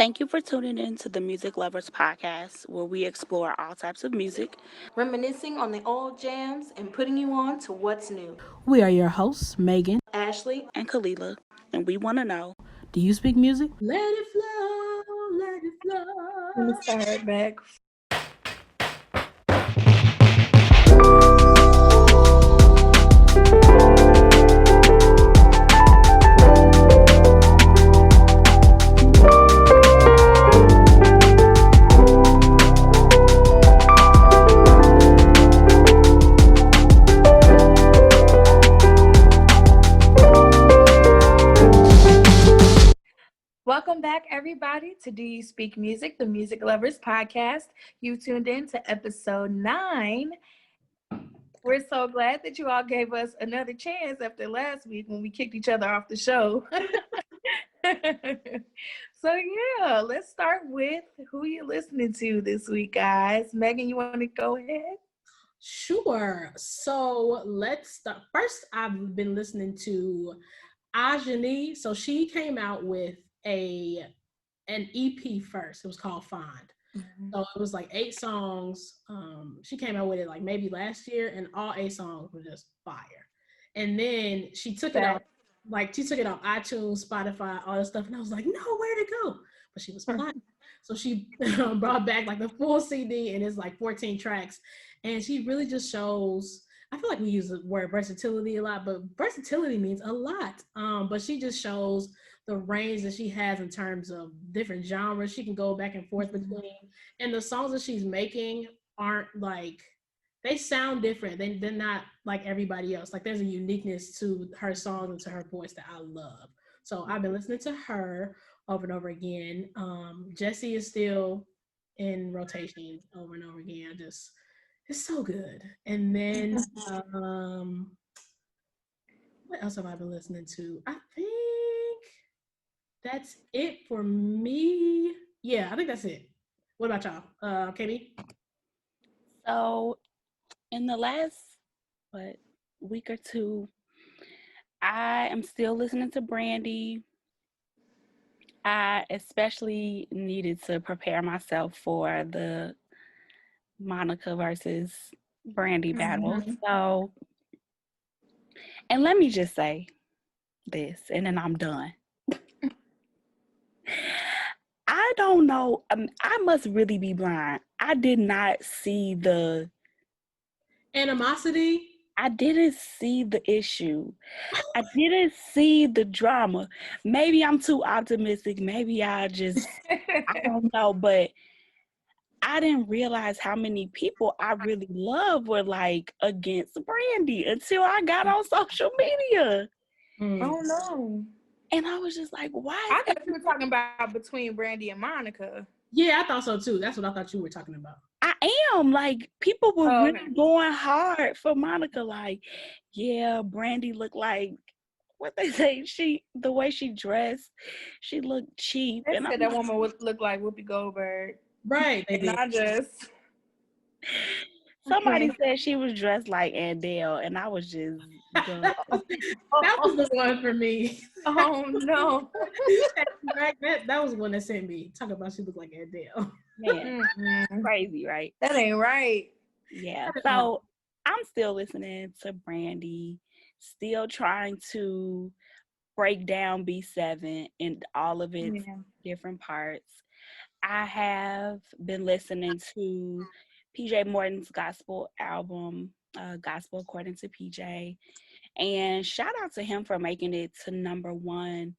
Thank you for tuning in to the Music Lovers Podcast, where we explore all types of music. Reminiscing on the old jams and putting you on to what's new. We are your hosts, Meagan. Ashley, And Kalila, and we want to know, Do you speak music? let it flow, let it flow. Let me start back. Welcome back, everybody, to Do You Speak Music, the Music Lovers Podcast. You tuned in to episode 9. We're so glad that you all gave us another chance after last week when we kicked each other off the show. So, yeah, let's start with who you listening to this week, guys. Meagan, you want to go ahead? Sure. So let's start. First, I've been listening to Ajani. So she came out with an EP first. It was called Find. So it was like 8 songs. She came out with it like maybe last year, and all 8 songs were just fire. And then she took it off, iTunes, Spotify, all this stuff. And I was like, no, where'd it go? But she was platinum. So she brought back like the full CD, and it's like 14 tracks. And she really just shows, I feel like we use the word versatility a lot, but versatility means a lot. But she just shows the range that she has in terms of different genres. She can go back and forth between, and the songs that she's making aren't like, they sound different. They're not like everybody else. Like there's a uniqueness to her songs and to her voice that I love. So I've been listening to her over and over again. Jessie is still in rotation over and over again. It's so good. And then what else have I been listening to? I think that's it for me. Yeah, I think that's it. What about y'all? KB? so in the last, week or two, I am still listening to Brandy. I especially needed to prepare myself for the Monica versus Brandy battle. So, and let me just say this, and then I'm done. I don't know. I must really be blind. I did not see the animosity. I didn't see the issue. I didn't see the drama. Maybe I'm too optimistic. Maybe I don't know. But I didn't realize how many people I really love were like against Brandy until I got on social media. Oh, no. And I was just like, why? I thought you were talking about between Brandy and Monica. Yeah, I thought so too. That's what I thought you were talking about. I am. Like, people were really going hard for Monica. Like, yeah, Brandy looked like, what they say, the way she dressed, she looked cheap. They said that woman would look like Whoopi Goldberg. Right. They did. Somebody said she was dressed like Adele, and I was just that was the one for me. Oh no. that was the one that sent me. Talk about she looked like Adele. Man, crazy, right? That ain't right. Yeah. So I'm still listening to Brandy, still trying to break down B7 in all of its different parts. I have been listening to PJ Morton's gospel album, Gospel According to PJ. And shout out to him for making it to number 1.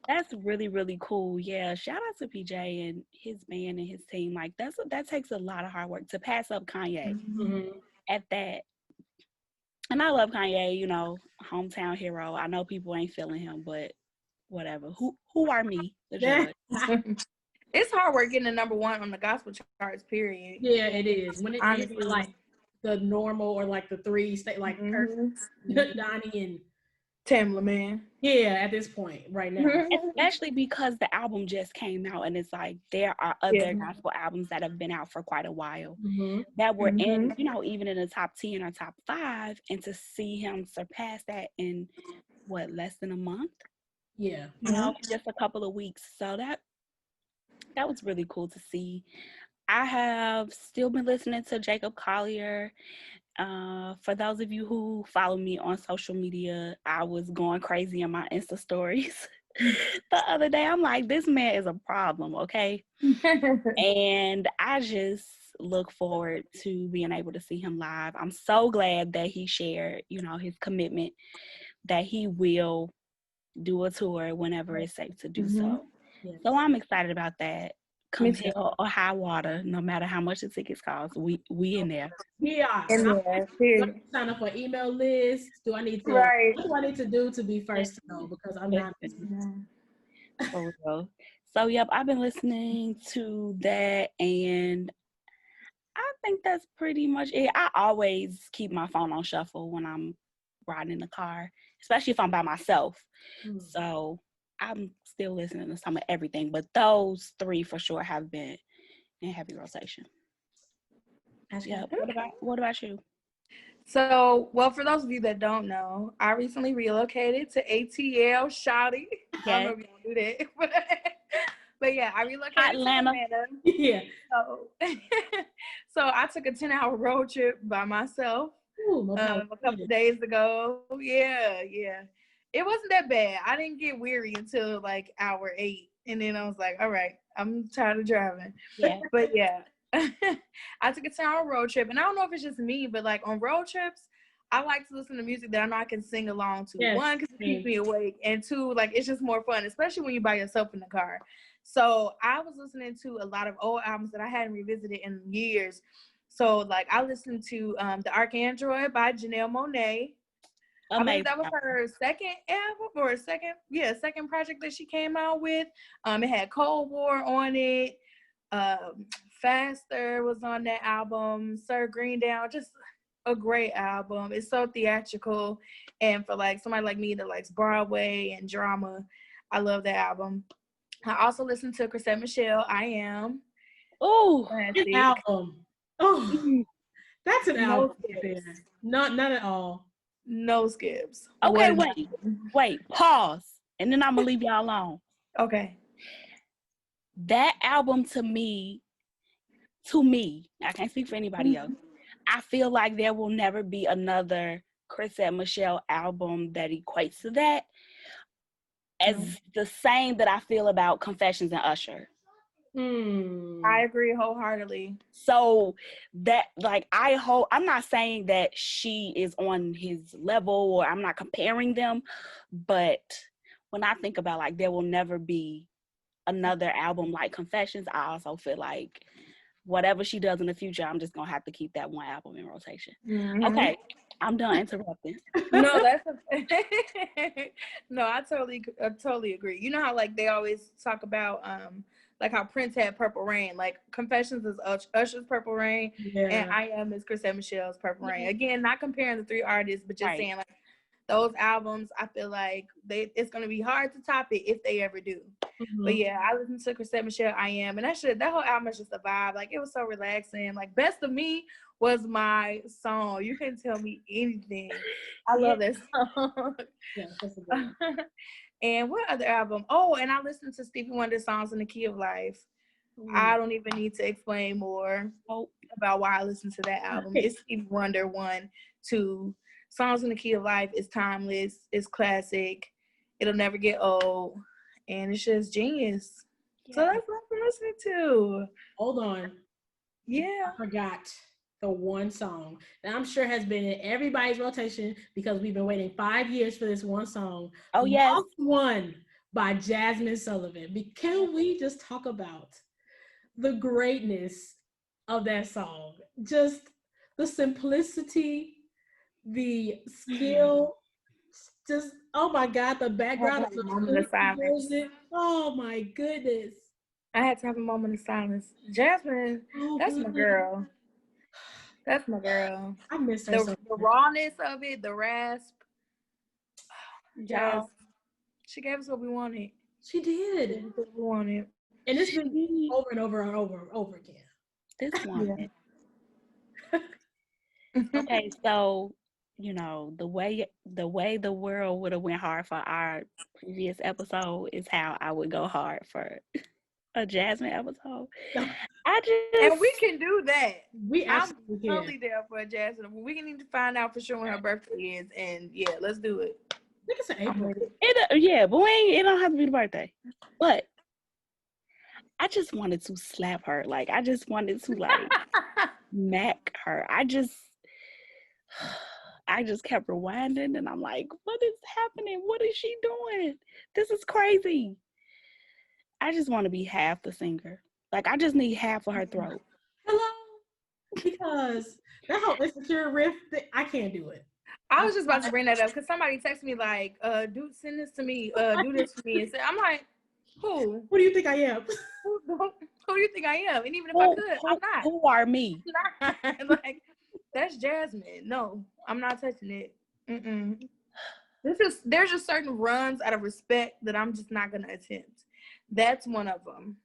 That's really, really cool. Yeah, shout out to PJ and his band and his team. Like, that takes a lot of hard work to pass up Kanye at that. And I love Kanye, you know, hometown hero. I know people ain't feeling him, but whatever. Who are me, the judge? It's hard work getting to number 1 on the gospel charts, period. Yeah, it is. When it's like the normal or like the 3 state, like Donnie and Tamla, man. Yeah, at this point, right now. Especially because the album just came out, and it's like there are other gospel albums that have been out for quite a while that were in, you know, even in the top 10 or top 5, and to see him surpass that in less than a month. Yeah. You know, just a couple of weeks. So that was really cool to see. I have still been listening to Jacob Collier. For those of you who follow me on social media, I was going crazy in my Insta stories the other day. I'm like, this man is a problem, okay? And I just look forward to being able to see him live. I'm so glad that he shared, you know, his commitment that he will do a tour whenever it's safe to do so. Yes. So I'm excited about that. Come hell or high water, no matter how much the tickets cost, we in there. Yeah. In Do I sign up for email lists? Do I need to? Right. What do I need to do to be first to know? Because I'm not. For real. So yep, I've been listening to that, and I think that's pretty much it. I always keep my phone on shuffle when I'm riding in the car, especially if I'm by myself. So I'm still listening to some of everything, but those three for sure have been in heavy rotation. Yeah. What about you? So, well, for those of you that don't know, I recently relocated to ATL, Shawty. Yes. I don't know if y'all do that, but yeah, I relocated Atlanta. to Atlanta. Yeah. So I took a 10-hour road trip by myself. Ooh, a couple days ago. Yeah. It wasn't that bad. I didn't get weary until like hour 8. And then I was like, all right, I'm tired of driving. Yeah. But yeah, I took a 10-hour road trip. And I don't know if it's just me, but like on road trips, I like to listen to music that I know I can sing along to. Yes. One, because it keeps me awake. And two, like it's just more fun, especially when you're by yourself in the car. So I was listening to a lot of old albums that I hadn't revisited in years. So, like, I listened to The Archandroid by Janelle Monáe. I believe that was her second album or second project that she came out with. It had Cold War on it. Faster was on that album. Sir Greendown, just a great album. It's so theatrical. And for, like, somebody like me that likes Broadway and drama, I love that album. I also listened to Chrisette Michele, I Am. Oh, an album. Oh, that's an album. None at all. No skips. Okay, wait, pause. And then I'm going to leave y'all alone. Okay. That album to me, I can't speak for anybody else. I feel like there will never be another Chrisette Michele album that equates to that. As the same that I feel about Confessions and Usher. I agree wholeheartedly. So that, like, I'm not saying that she is on his level or I'm not comparing them, but when I think about like there will never be another album like Confessions, I also feel like whatever she does in the future, I'm just gonna have to keep that one album in rotation. Okay, I'm done interrupting. No, that's no, I totally agree. You know how like they always talk about like how Prince had Purple Rain, like Confessions is Usher's Purple Rain, and I Am is Chrisette Michele's Purple Rain. Again, not comparing the three artists, but just saying like those albums, I feel like it's gonna be hard to top it if they ever do. But yeah, I listened to Chrisette Michele, I Am, and that whole album is just a vibe. Like it was so relaxing. Like Best of Me was my song. You can tell me anything. I love that song. Yeah, that's a good one. And what other album? Oh, and I listened to Stevie Wonder's Songs in the Key of Life. I don't even need to explain more about why I listened to that album. It's Stevie Wonder 1, 2. Songs in the Key of Life is timeless. It's classic. It'll never get old. And it's just genius. Yeah. So that's what I'm listening to. Hold on. Yeah. I forgot the one song that I'm sure has been in everybody's rotation because we've been waiting 5 years for this one song. Oh, yes. One by Jasmine Sullivan. Can we just talk about the greatness of that song? Just the simplicity, the skill, just, oh my God, the background of the music. Oh my goodness. I had to have a moment of silence. Jasmine, that's my girl. That's my girl. I miss her. The rawness of it, the rasp. Yeah. She gave us what we wanted. She did. What we wanted. And it's been over and over and over again. This one. Okay, so the way the world would have went hard for our previous episode is how I would go hard for a Jasmine episode. And we can do that. I'm totally there for a Jasmine. We can need to find out for sure when her birthday is, and yeah, let's do it. I think it's in April. But it don't have to be the birthday. But I just wanted to slap her. Like, I just wanted to smack her. I just kept rewinding, and I'm like, what is happening? What is she doing? This is crazy. I just want to be half the singer. Like, I just need half of her throat. Hello? Because that whole insecure riff, I can't do it. I was just about to bring that up because somebody texted me like, dude, send this to me, do this for me. And I'm like, who? Who do you think I am? Who do you think I am? And even if I could, I'm not. Who are me? Like, that's Jasmine. No, I'm not touching it. Mm-mm. There's just certain runs out of respect that I'm just not gonna attempt. That's one of them.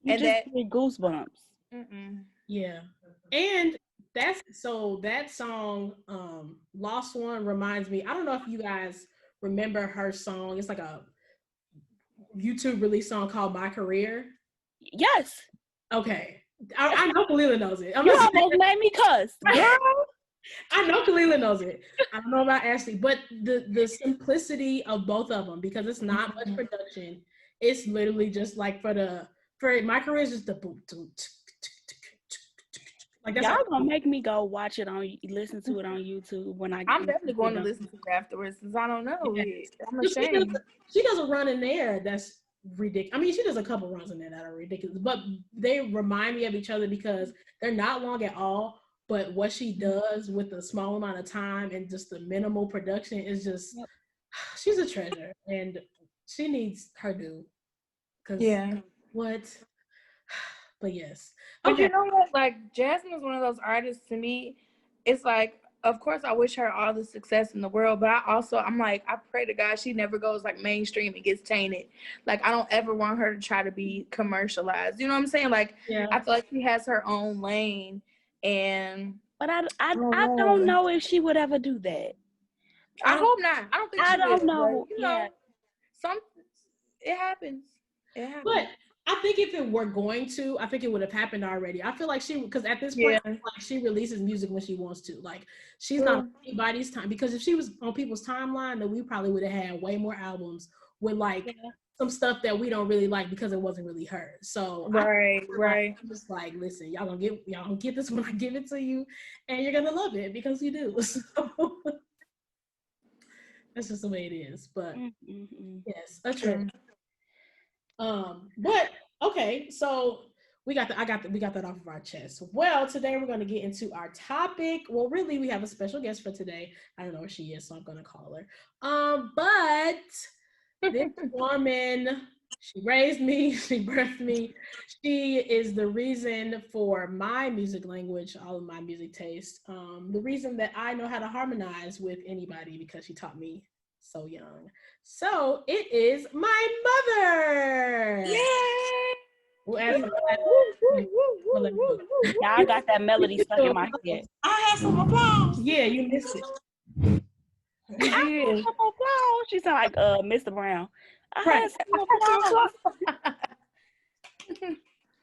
You and just get goosebumps. Mm-mm. Yeah, and that song, Lost One, reminds me. I don't know if you guys remember her song. It's like a YouTube release song called My Career. Yes. Okay. I know Kalila knows it. You almost made me cuss, girl. I know Kalila knows it. I don't know about Ashley, but the simplicity of both of them, because it's not much production. It's literally just like for My Career is just the boom. Like y'all gonna make me go watch it listen to it on YouTube when I'm definitely going to listen to it afterwards since I don't know it. I'm ashamed. She does a run in there that's ridiculous. I mean, she does a couple runs in there that are ridiculous, but they remind me of each other because they're not long at all. But what she does with the small amount of time and just the minimal production is just, she's a treasure, and she needs her due. What? But yes. But you know what? Like, Jasmine is one of those artists to me. It's like, of course, I wish her all the success in the world, but I'm like, I pray to God she never goes like mainstream and gets tainted. Like, I don't ever want her to try to be commercialized. You know what I'm saying? Like, I feel like she has her own lane, but I don't know if she would ever do that. I hope not. I don't think she don't know. But, you know, it happens. But I think if it were going to, I think it would have happened already. I feel like because at this point, like, she releases music when she wants to. Like, she's not on anybody's time. Because if she was on people's timeline, then we probably would have had way more albums with like some stuff that we don't really like because it wasn't really her. So right. I'm just like, listen, y'all gonna get this when I give it to you, and you're gonna love it because you do. So that's just the way it is. But yes, that's true. But okay, so we got that off of our chest. Well, today we're going to get into our topic. Well, really, we have a special guest for today. I don't know where she is, so I'm going to call her. But this woman, she raised me, she birthed me. She is the reason for my music language, all of my music taste. The reason that I know how to harmonize with anybody, because she taught me so young. So it is my mother. Yay! Now I got that melody stuck in my head. I had some applause. Yeah, you missed it. I had some applause. She sound like Mr. Brown. I had some applause.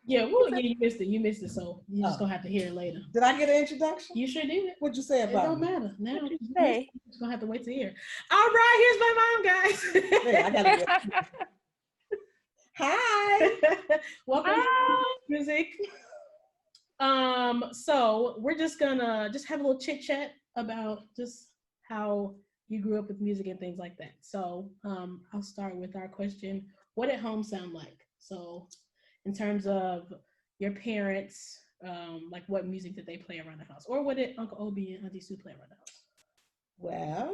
Yeah, you missed it. You missed it, so you just gonna have to hear it later. Did I get an introduction? You sure did. What'd you say about it? Don't me? matter. Now you just gonna have to wait to hear. All right, here's my mom, guys. Yeah, I gotta Hi. Welcome to music. So we're just gonna have a little chit chat about just how you grew up with music and things like that. So I'll start with our question: what did home sound like? So in terms of your parents, like what music did they play around the house? Or what did Uncle Obi and Auntie Sue play around the house? Well,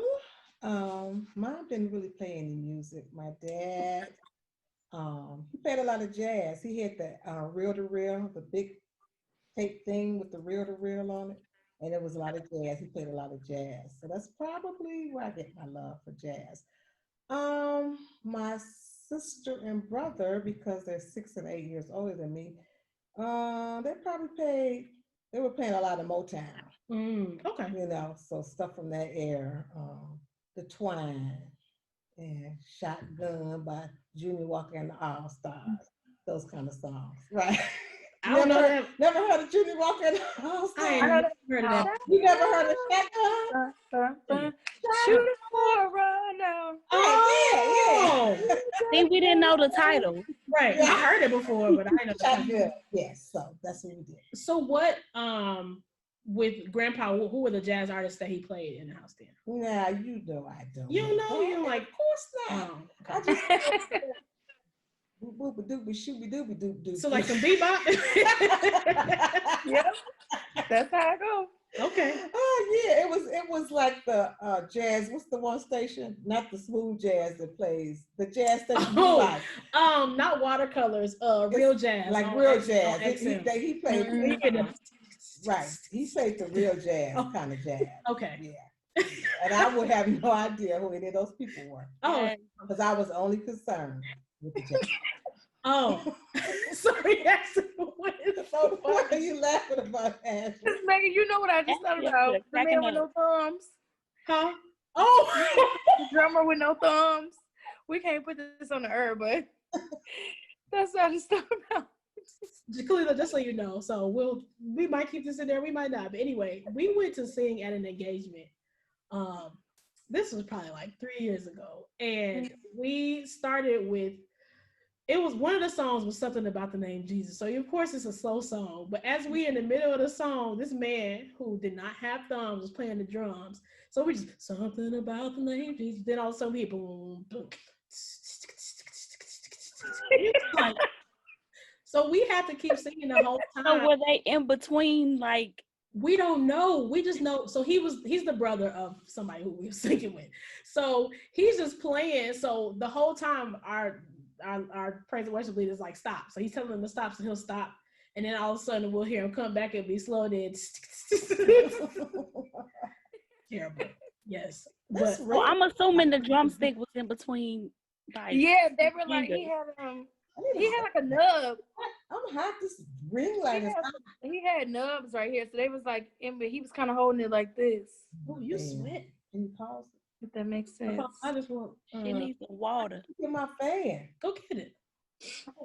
Mom didn't really play any music. My dad, he played a lot of jazz. He had the reel-to-reel, the big tape thing with the reel-to-reel on it. And it was a lot of jazz. He played a lot of jazz. So that's probably where I get my love for jazz. My sister and brother, because they're 6 and 8 years older than me, they probably played They were playing a lot of Motown. Okay. You know, so stuff from that era. The Twine and Shotgun by Junior Walker and the All Stars. Those kind of songs, right? I don't know that. Never heard of Junior Walker and the All Stars? I ain't heard of that. You never heard of Shotgun? Shoot it for a run now. Oh, yeah. See, we didn't know the title. Right. Yeah. I heard it before, but I didn't know the title. Shotgun. Yes, so that's what we did. So what, with Grandpa, who were the jazz artists that he played in the house then? Nah, you know I don't. You don't know? You're like, of course not. oh, I just boop doopy shooby doopy doop doop. so like some bebop? Yep. That's how I go. Okay. Oh yeah, it was like the jazz. What's the one station? Not the smooth jazz that plays the jazz station. Not watercolors. Real jazz. Like real jazz. He played. Right. He played the real jazz kind of jazz. Okay. Yeah. And I would have no idea who any of those people were. Oh, because I was only concerned with the jazz. Oh, sorry. That's so why are you laughing about that? Megan, you know what I just thought about? The man with no thumbs. Huh? Oh, the drummer with no thumbs. We can't put this on the air, but that's what I just thought about. Khalila, just so you know, so we might keep this in there, we might not. But anyway, we went to sing at an engagement. This was probably like 3 years ago, and we started with. It was one of the songs was something about the name Jesus. So of course it's a slow song, but as we in the middle of the song, this man who did not have thumbs was playing the drums. So we just something about the name Jesus. Then all of a sudden boom, boom. So we had to keep singing the whole time. So were they in between, like? We don't know. We just know. So he's the brother of somebody who we were singing with. So he's just playing. So the whole time our praise and worship leader is like, stop. So he's telling them to stop, so he'll stop. And then all of a sudden we'll hear him come back and be slow. Then terrible. Yes. But well, I'm assuming the drumstick was in between. Like, yeah, they were like, he had like a nub. I'm hot. This ring light is hot. He had nubs right here, so they was like, but he was kind of holding it like this. Oh, you sweat. Can you pause it? If that makes sense. I just want. She needs some water. Get my fan. Go get it.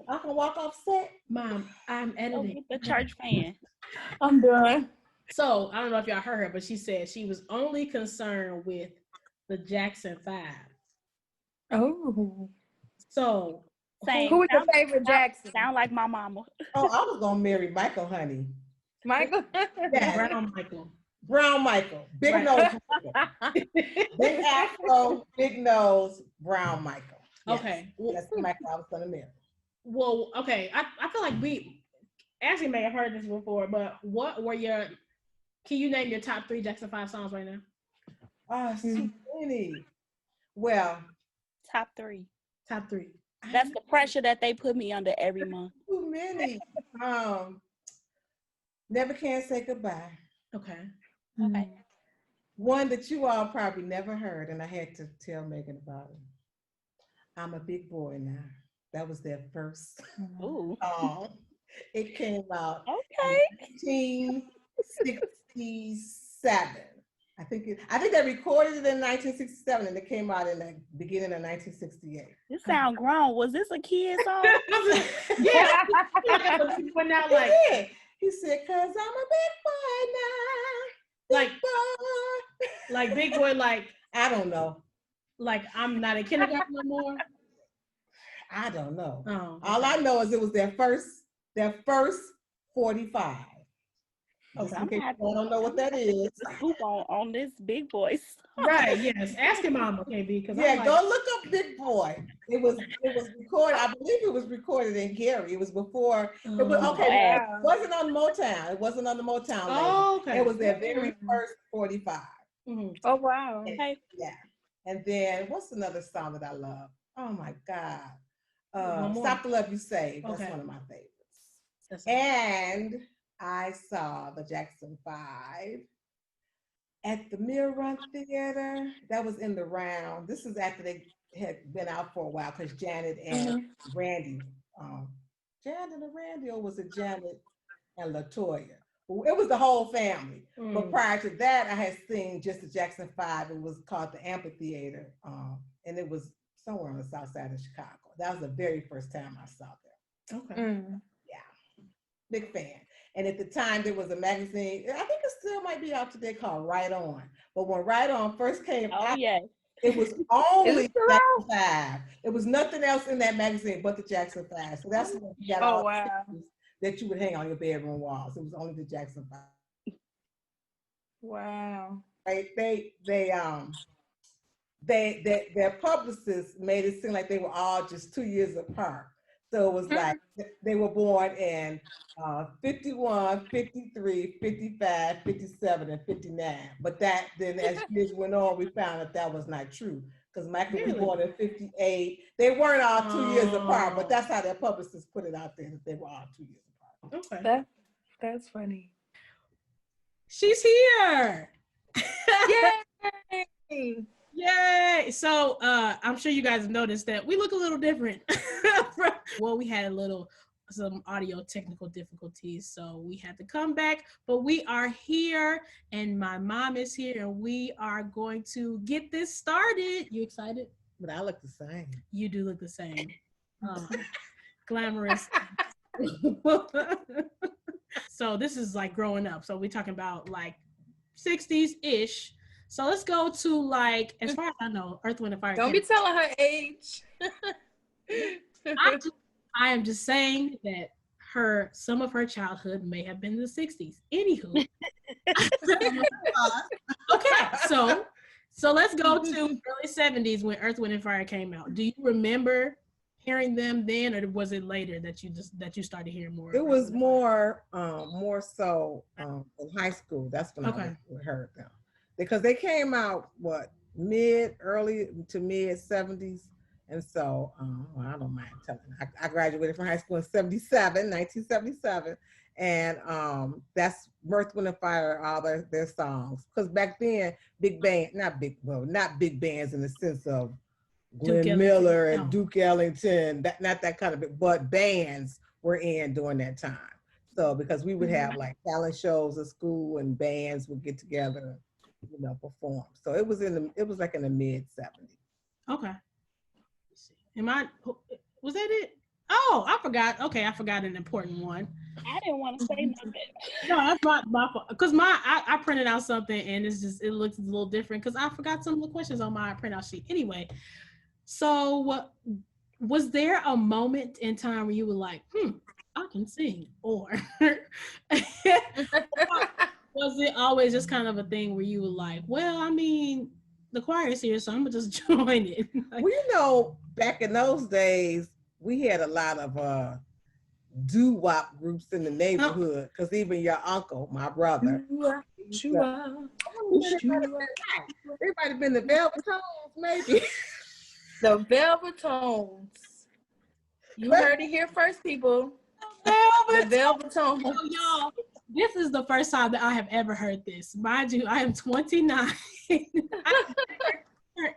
I can walk off set. Mom, I'm editing. Go get the church fan. I'm done. So I don't know if y'all heard her, but she said she was only concerned with the Jackson 5. Oh. So same. Who was your favorite Jackson? Sound like my mama. Oh, I was gonna marry Michael, honey. Michael? Yeah, Brown Michael. Brown Michael. Big nose. Big afro, big nose, brown Michael. Yes. Okay. That's the Michael I was gonna marry. Well, okay. I feel like we actually may have heard this before, but what were can you name your top 3 Jackson 5 songs right now? Oh, so many. Well, Top 3. Top 3. That's the pressure that they put me under every month. Too many. Never Can Say Goodbye. Okay. Okay. One that you all probably never heard, and I had to tell Meagan about it. I'm a Big Boy Now. That was their first song. It came out in 1967. I think they recorded it in 1967, and it came out in the beginning of 1968. This sound grown. Was this a kid song? Yeah. Went out like. Yeah. He said, "'Cause I'm a big boy now." Like, like Big Boy, like, I don't know. Like, I'm not in kindergarten no more. I don't know. Oh, all I know is it was their first 45. Okay, I don't know what that is. Scoop on this Big Boy song. Right, yes. Ask your mama, KB. Yeah, go look up Big Boy. It was recorded. I believe it was recorded in Gary. It was before. It wasn't on Motown. It wasn't on the Motown label. Oh, okay. It was their very first 45. Mm-hmm. Oh wow. Okay. Yeah. And then what's another song that I love? Oh my God. Stop the Love You Save. That's one of my favorites. And I saw the Jackson 5 at the Mill Run Theater. That was in the round. This is after they had been out for a while because Janet and Randy. Janet and Randy, or was it Janet and LaToya? It was the whole family. But prior to that, I had seen just the Jackson 5. It was called the Amphitheater. And it was somewhere on the south side of Chicago. That was the very first time I saw them. Okay. Yeah. Big fan. And at the time, there was a magazine, I think it still might be out today, called Right On. But when Right On first came out, it was only Jackson 5. It was nothing else in that magazine but the Jackson 5. So that's what you got all the that you would hang on your bedroom walls. It was only the Jackson 5. Wow. Right? Their publicists made it seem like they were all just 2 years apart. So it was like they were born in 51, 53, 55, 57, and 59. But that then as years went on, we found that was not true. Because Michael was born in 58. They weren't all 2 years apart, but that's how their publicists put it out there, that they were all 2 years apart. Okay. That's funny. She's here. Yay! Yay! So I'm sure you guys have noticed that we look a little different. Well, we had some audio technical difficulties, so we had to come back, but we are here and my mom is here and we are going to get this started. You excited? But I look the same. You do look the same. Glamorous. So this is like growing up. So we're talking about like 60s-ish. So let's go to like, as far as I know, Earth, Wind, and Fire. Don't be telling her age. I am just saying that some of her childhood may have been in the 60s. Anywho. Okay, so let's go to early 70s when Earth, Wind, and Fire came out. Do you remember hearing them then, or was it later that you started hearing more? It was more so in high school. That's when I heard them. Because they came out, early to mid 70s. And so, I don't mind telling. I graduated from high school in 1977. And that's Earth, Wind, and Fire, all their songs. Because back then, not big bands in the sense of Glenn Miller and Duke Ellington, not that kind of it, but bands were in during that time. So, because we would have like talent shows at school and bands would get together, perform. So it was like in the mid 70s. Okay. Was that it? Oh, I forgot. Okay, I forgot an important one. I didn't want to say nothing. No, that's my fault. Because I printed out something and it looks a little different because I forgot some of the questions on my printout sheet. Anyway, so was there a moment in time where you were like, I can sing? Or was it always just kind of a thing where you were like, well, I mean, the choir is here, so I'm gonna just join it? Well, back in those days, we had a lot of doo-wop groups in the neighborhood, because even your uncle, my brother, they might have been the Velvetones, maybe. The Velvetones. You heard it here first, people. The Velvetones. Oh, y'all, this is the first time that I have ever heard this. Mind you, I am 29.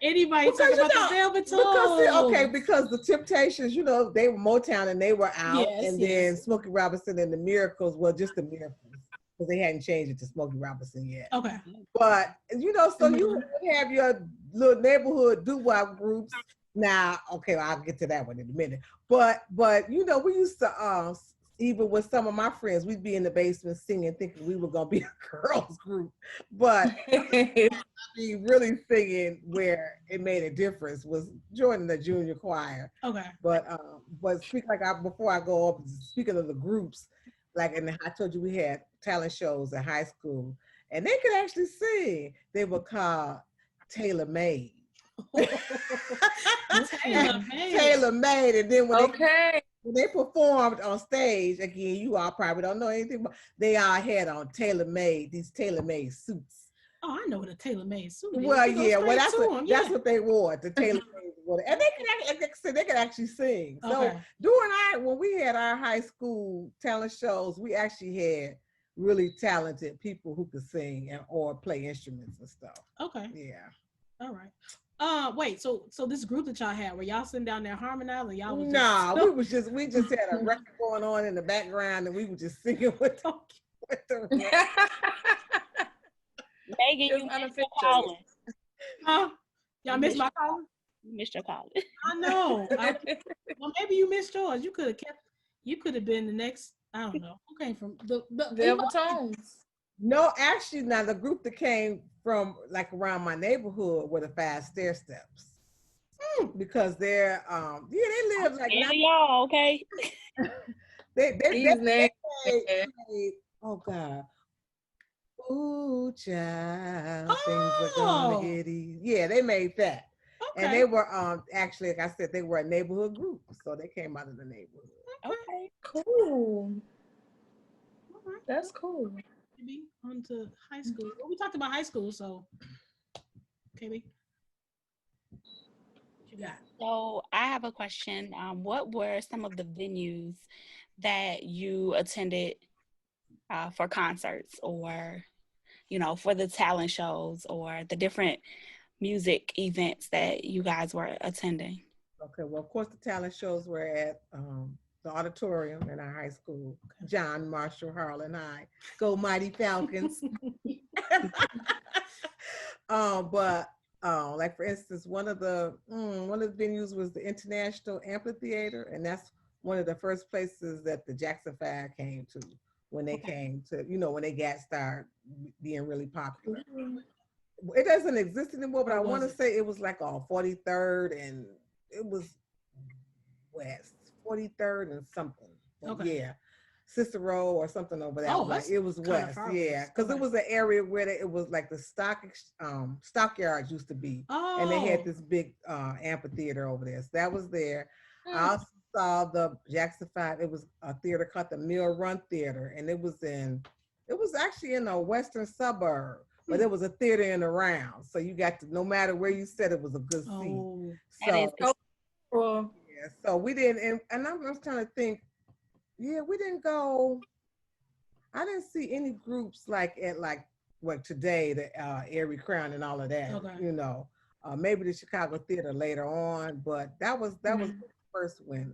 Anybody talk about the Velvetones? Because the Temptations, they were Motown and they were out, then Smokey Robinson and the Miracles, just the Miracles, because they hadn't changed it to Smokey Robinson yet. Okay. But so you would have your little neighborhood doo-wop groups. Now, I'll get to that one in a minute. But we used to even with some of my friends, we'd be in the basement singing, thinking we were gonna be a girls group. But really singing where it made a difference was joining the junior choir. Okay. But before I go up, speaking of the groups, and I told you we had talent shows in high school, and they could actually sing. They were called Tailor Made. Tailor Made, and then when they performed on stage, again, you all probably don't know anything, but they all had on these tailor-made suits. Oh, I know what a tailor-made suit is. Well, that's what they wore, the tailor-made. And they could actually sing. So when we had our high school talent shows, we actually had really talented people who could sing or play instruments and stuff. Okay. Yeah. All right. Wait, so this group that y'all had, were y'all sitting down there harmonizing? Y'all was we just had a record going on in the background and we were just singing with them. Meagan, you missed your calling. Huh? Y'all missed my calling? You missed your calling. I know. Well, maybe you missed yours. You could have been the next, I don't know. Who came from the Velvetones? No, actually, now the group that came from like around my neighborhood were the 5 Stair Steps. Because they're they live like y'all, okay? they oh God. Ooh, child, things are gonna get easy. Yeah, they made that. Okay. And they were actually, like I said, they were a neighborhood group. So they came out of the neighborhood. Okay. Cool. All right. That's cool. Maybe on to high school. Well, we talked about high school, so KB. What you got? So I have a question. What were some of the venues that you attended for concerts or, for the talent shows or the different music events that you guys were attending? Okay, well, of course, the talent shows were at the auditorium in our high school. John, Marshall, Harlan High. Go Mighty Falcons. But like for instance, one of the venues was the International Amphitheater, and that's one of the first places that the Jackson 5 came to when they came to, when they got started being really popular. It doesn't exist anymore, but I want to say it was like on 43rd and it was West, 43rd and something. Okay. Yeah. Cicero or something over that way. It was West, yeah, because it was an area where it was like the stockyards used to be, and they had this big amphitheater over there. So that was there. I also saw the Jackson 5. It was a theater called the Mill Run Theater, and it was actually in a western suburb, but there was a theater in the round, so you got to, no matter where you said, it was a good seat. So cool. Yeah, so we didn't, and I'm just trying to think. Yeah, we didn't go. I didn't see any groups like today, the Airy Crown and all of that. Okay. Maybe the Chicago Theater later on, but that was the first one.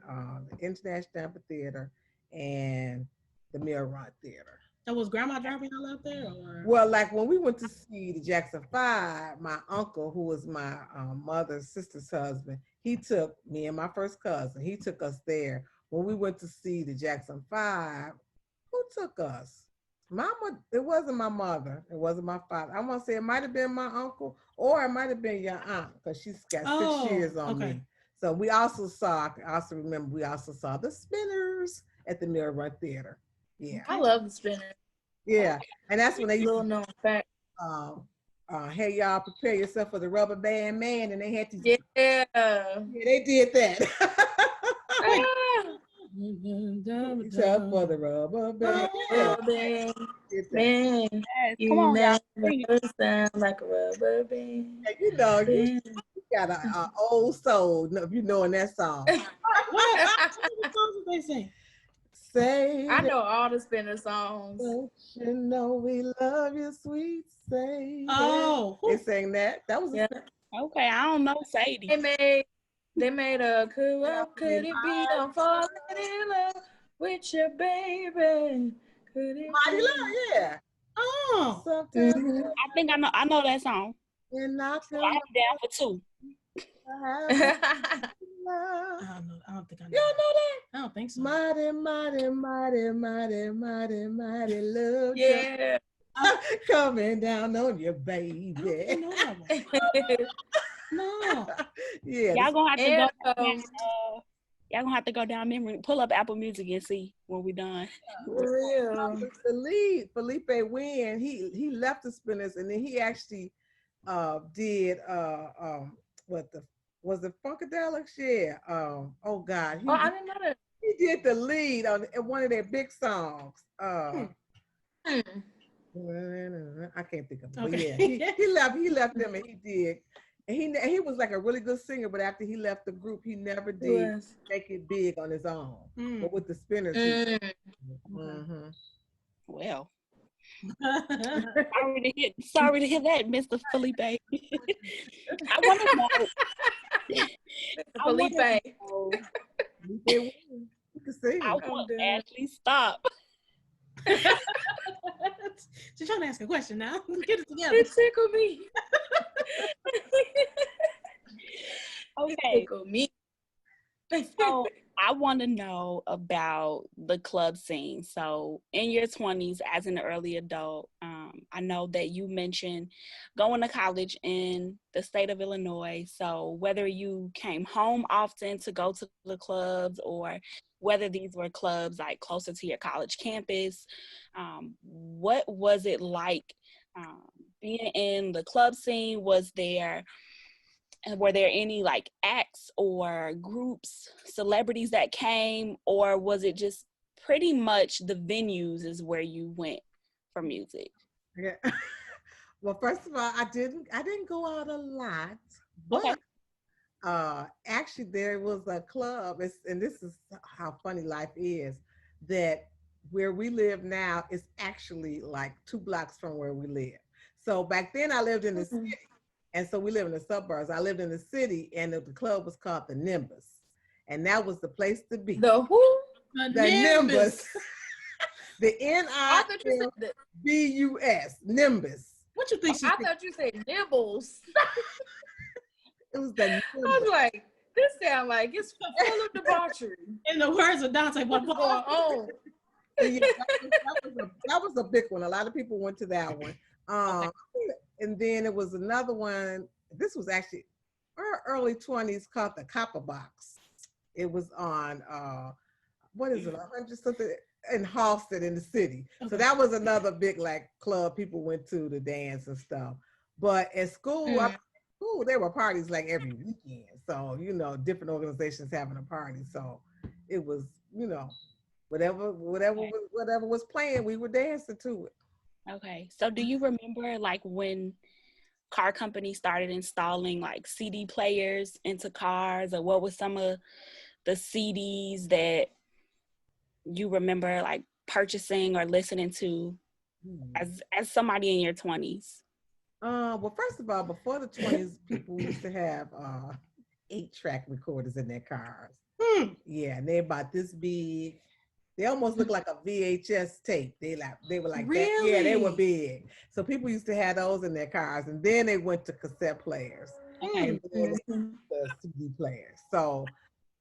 The International Amphitheater and the Mill Run Theater. So was Grandma driving y'all out there? Or? Well, like when we went to see the Jackson 5, my uncle, who was my mother's sister's husband, he took me and my first cousin. He took us there. When we went to see the Jackson 5, who took us? Mama, it wasn't my mother. It wasn't my father. I want to say it might have been my uncle or it might have been your aunt because she's got 6 years on me. So I remember we also saw the Spinners at the Mill Run Theater. Yeah. I love the Spinners. Yeah. And that's when they used to known fact. Hey, y'all, prepare yourself for the Rubber Band Man. And they had to. Yeah, they did that. Except for the Rubber Band. Man, come on, y'all. Sound like a rubber band. You got an old soul if you knowing that song. What songs did they sing? I know all the Spinner songs. Don't you know we love you, sweet Sadie. They sang that. That was okay. I don't know Sadie. They made a could it be I'm falling in love with your baby? Could it Mighty Love, yeah. I think I know that song. And I'm down for 2. I don't think I know. You don't know that? I don't think so. Mighty, mighty, mighty, mighty, mighty, mighty love. Yeah. Coming down on you, baby. No. Yeah. Y'all gonna have to go down memory. Pull up Apple Music and see when we're done. For real. The lead, Felipe Wynn, he left the Spinners and then he actually did was it Funkadelics? Yeah. Oh God. I didn't know that. He did the lead on one of their big songs. I can't think of it. But yeah, he left them and he did. And he was like a really good singer, but after he left the group, he never did make it big on his own. But with the Spinners, well, sorry to hear that, Mr. Felipe. I want to know. Felipe. I want Ashley, stop. She's trying to ask a question now. Get it together. It tickled me. Okay. It tickled me. So I want to know about the club scene. So in your 20s, as an early adult, I know that you mentioned going to college in the state of Illinois. So whether you came home often to go to the clubs or whether these were clubs like closer to your college campus, what was it like being in the club scene? Were there any like acts or groups, celebrities that came, or was it just pretty much the venues is where you went for music? Yeah. Well, first of all, I didn't go out a lot, but Okay. actually there was a club, and this is how funny life is, that where we live now is actually like 2 blocks from where we live. So back then I lived in the city, and so we live in the suburbs. I lived in the city, and the club was called the Nimbus, and that was the place to be. The who? The Nimbus. The Nimbus. Nimbus. What you think? I thought you said nibbles. It was the Nimbus. I was like, this sound like it's full of debauchery. In the words of Dante, what's going on? Yeah, that was a big one. A lot of people went to that one. And then it was another one. This was actually our early 20s, called the Copper Box. It was on what is it, 100 something in Halsted in the city. Okay. So that was another big like club people went to dance and stuff. But at school, there were parties like every weekend. So, different organizations having a party. So it was, whatever was playing, we were dancing to it. Okay. So do you remember like when car companies started installing like CD players into cars, or what was some of the CDs that you remember like purchasing or listening to as somebody in your 20s? Well, first of all, before the 20s, people used to have 8-track recorders in their cars. Yeah, and they're about this big. They almost look like a VHS tape. They were like really? That. Yeah, they were big. So people used to have those in their cars, and then they went to cassette players and then the CD players. So,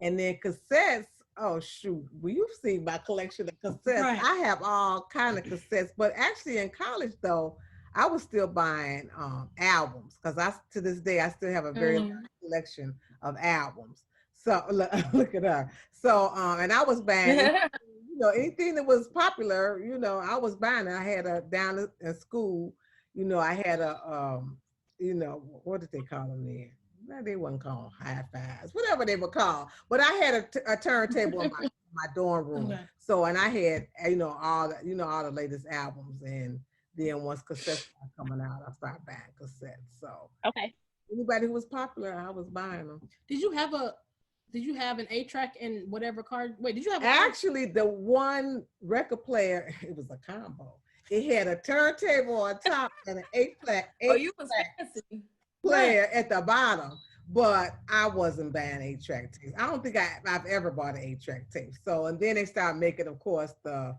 and then cassettes. Oh shoot! Well, you've seen my collection of cassettes. Right. I have all kind of cassettes, but actually in college though, I was still buying albums because to this day I still have a very large collection of albums. So look at her. So and I was buying. Anything that was popular, I was buying it. I had down in school, I had what did they call them then? No, they wasn't called hi-fis, whatever they were called. But I had a turntable in my dorm room. Okay. So, and I had, all the latest albums. And then once cassettes started coming out, I started buying cassettes. So, okay. Anybody who was popular, I was buying them. Did you have an 8-track in whatever car? Wait, did you have actually the one record player? It was a combo. It had a turntable on top and an 8-track. You was fancy. Player at the bottom, but I wasn't buying 8-track tapes. I don't think I've ever bought an 8-track tape. So, and then they started making, of course, the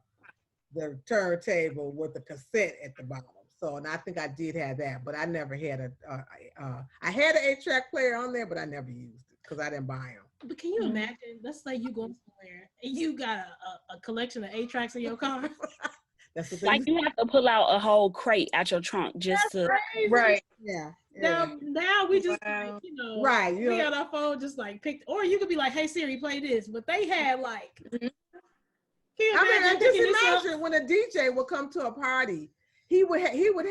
turntable with the cassette at the bottom. So, and I think I did have that, but I never had I had an 8-track player on there, but I never used it because I didn't buy them. But can you imagine? Let's say you go somewhere and you got a collection of 8-tracks in your car. That's the thing. Like you have to pull out a whole crate out your trunk just to. Crazy. Right. Yeah. Now we just right. We got our phone just like picked, or you could be like, "Hey Siri, play this." But they had like. I just imagine when a DJ would come to a party, he would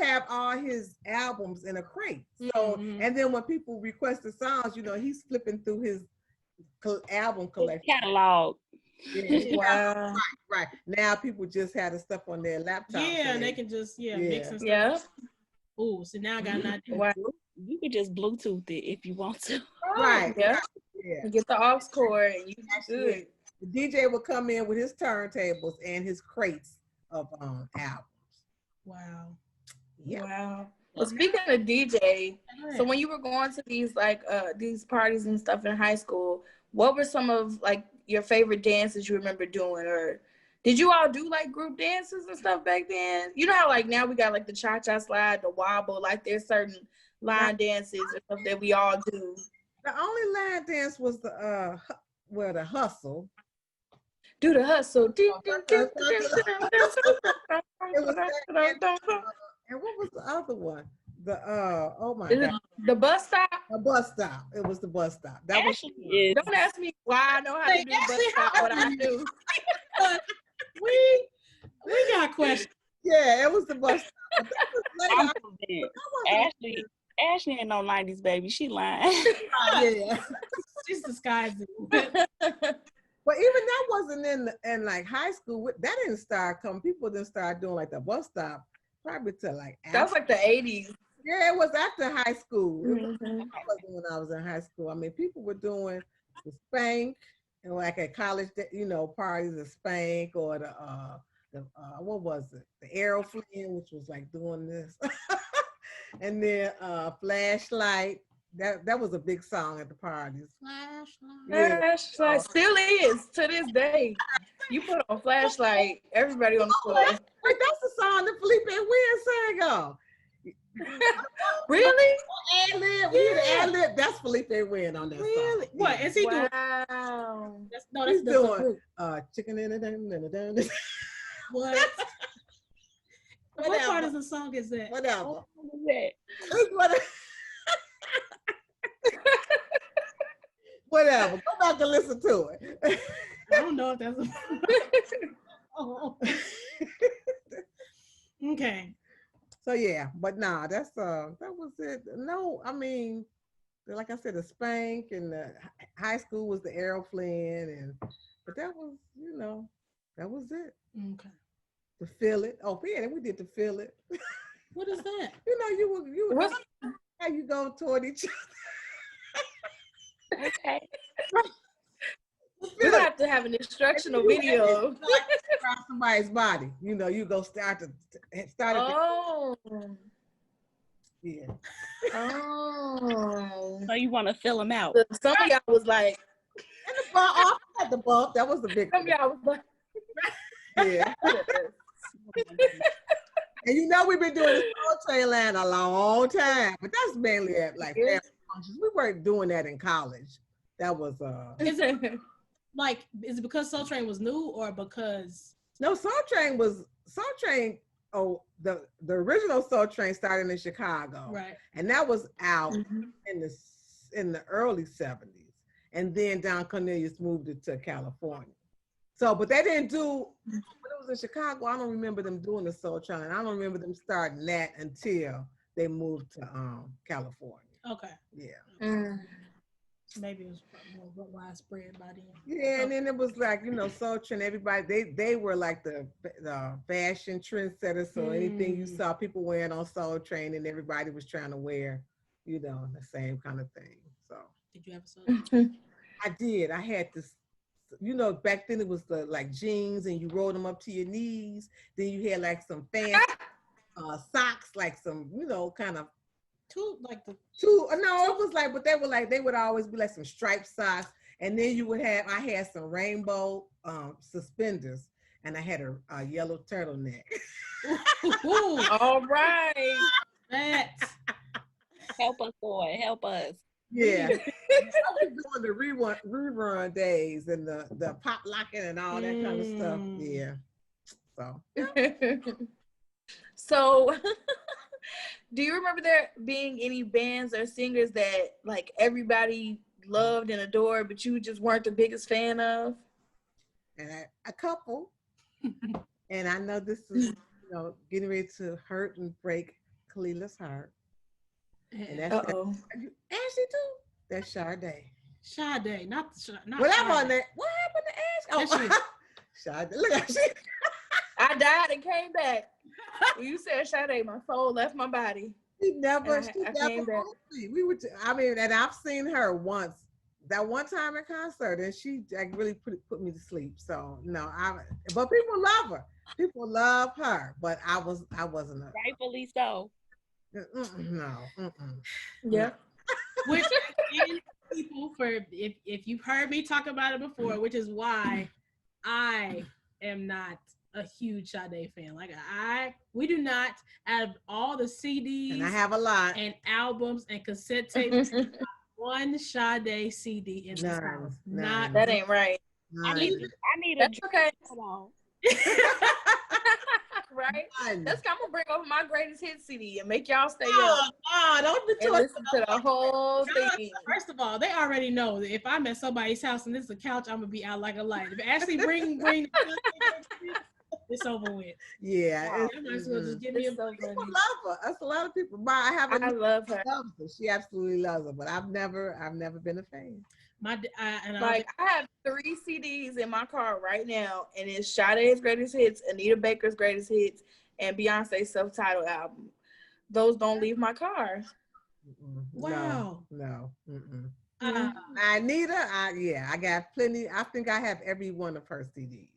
have all his albums in a crate. So and then when people requested songs, he's flipping through his album collection. His catalog. Yeah. Wow. Right. Now people just have the stuff on their laptop. Yeah, so they can just mix and stuff. Yeah. Oh, so now I got an idea. Wow. You could just Bluetooth it if you want to. Right. Yeah. You get the aux cord and you good. The DJ will come in with his turntables and his crates of albums. Wow. Yeah. Wow. Well, speaking of DJ, so when you were going to these parties and stuff in high school, what were some of like your favorite dances you remember doing, or Did you all do like group dances and stuff back then? You know how like now we got like the cha-cha slide, the wobble, like there's certain line dances or stuff that we all do. The only line dance was the hustle. Do the hustle. It was and what was the other one? The oh my God. The bus stop? The bus stop. It was the bus stop. That Ashley was Don't ask me why I know how to do the bus stop, but I do. We got questions. Yeah, it was the bus stop. Ashley ain't no 90s baby. She lying. Yeah. She's disguising. But even that wasn't in like high school. That didn't start coming. People didn't start doing like the bus stop probably till like after. That was like the 80s. Yeah, it was after high school. Mm-hmm. It wasn't when I was in high school. I mean, people were doing the spank and like at college, parties, the spank or the what was it? The aeroflame, which was like doing this. And then flashlight. That was a big song at the parties. Flashlight still is to this day. You put on flashlight, everybody on the floor. Wait, that's the song that Felipe Wynn sang on. Really? Ad-lib. Yeah. Ad-lib. That's Felipe Wynn on that really? Song. What is he doing? Wow. He's doing chicken in a dun. What? What part of the song is that? Whatever. What is that? Whatever. Go back and listen to it. I don't know if that's okay. So yeah, but nah, that was it. No, I mean, like I said, the spank and the high school was the aeroflame, but that was, that was it. Okay. To feel it. Oh yeah, we did to feel it. What is that? You would how you go toward each other. Okay. We're gonna have to have an instructional video. Across somebody's body. You go start it. Oh. Yeah. Oh. So you want to fill them out? Some of y'all was like, And the bump. That was the big some of y'all was like, yeah. And we've been doing the Soul Train line a long time, but that's mainly at like family functions. We weren't doing that in college. That was Is it because Soul Train was new or because no, Soul Train. Oh, the original Soul Train started in Chicago, right? And that was out in the early 70s, and then Don Cornelius moved it to California. So, but they didn't do when it was in Chicago. I don't remember them doing the Soul Train. I don't remember them starting that until they moved to California. Okay. Yeah. Maybe it was more widespread by then. Yeah, and then it was like, Soul Train, everybody, they were like the fashion trendsetters. So anything you saw people wearing on Soul Train, and everybody was trying to wear, the same kind of thing. So did you have a Soul Train? I did. I had this, back then it was the like jeans and you rolled them up to your knees. Then you had like some fancy socks, like some, kind of Two. No, it was like, but they would always be like some striped socks. And then I had some rainbow suspenders, and I had a yellow turtleneck. all right. Help us, boy. Help us. Yeah. I was doing the rerun days and the pop locking and all that kind of stuff. Yeah. So. So, do you remember there being any bands or singers that like everybody loved and adored, but you just weren't the biggest fan of? And a couple. And I know this is, getting ready to hurt and break Kalila's heart. And that's Uh-oh. Ashley too. That's Sade. Sade, not whatever on that. What happened to Ashley? Oh, Sade. Look at she. I died and came back. When you said Sade, my soul left my body. She never came back. And I've seen her once. That one time in concert, and she really put me to sleep. So no, but people love her. People love her, but I wasn't. Rightfully so. No. Yeah. Which people if you've heard me talk about it before, which is why I am not a huge Sade fan. Like we do not have all the CDs, and I have a lot, and albums and cassette tapes. One Sade CD in this house. Not that ain't right. I need That's okay. Hold on. Right? That's I'm gonna bring over my greatest hit CD and make y'all stay up. Don't be listen to the whole thing. First of all, they already know that if I'm at somebody's house and this is a couch, I'm gonna be out like a light. If Ashley bring it's over with. Yeah, I might as well just give me a people love her. That's a lot of people. I love her. Loves her. She absolutely loves her, but I've never been a fan. I have 3 CDs in my car right now, and it's Sade's greatest hits, Anita Baker's greatest hits, and Beyonce's self-titled album. Those don't leave my car. Wow. No. Anita, I got plenty. I think I have every one of her CDs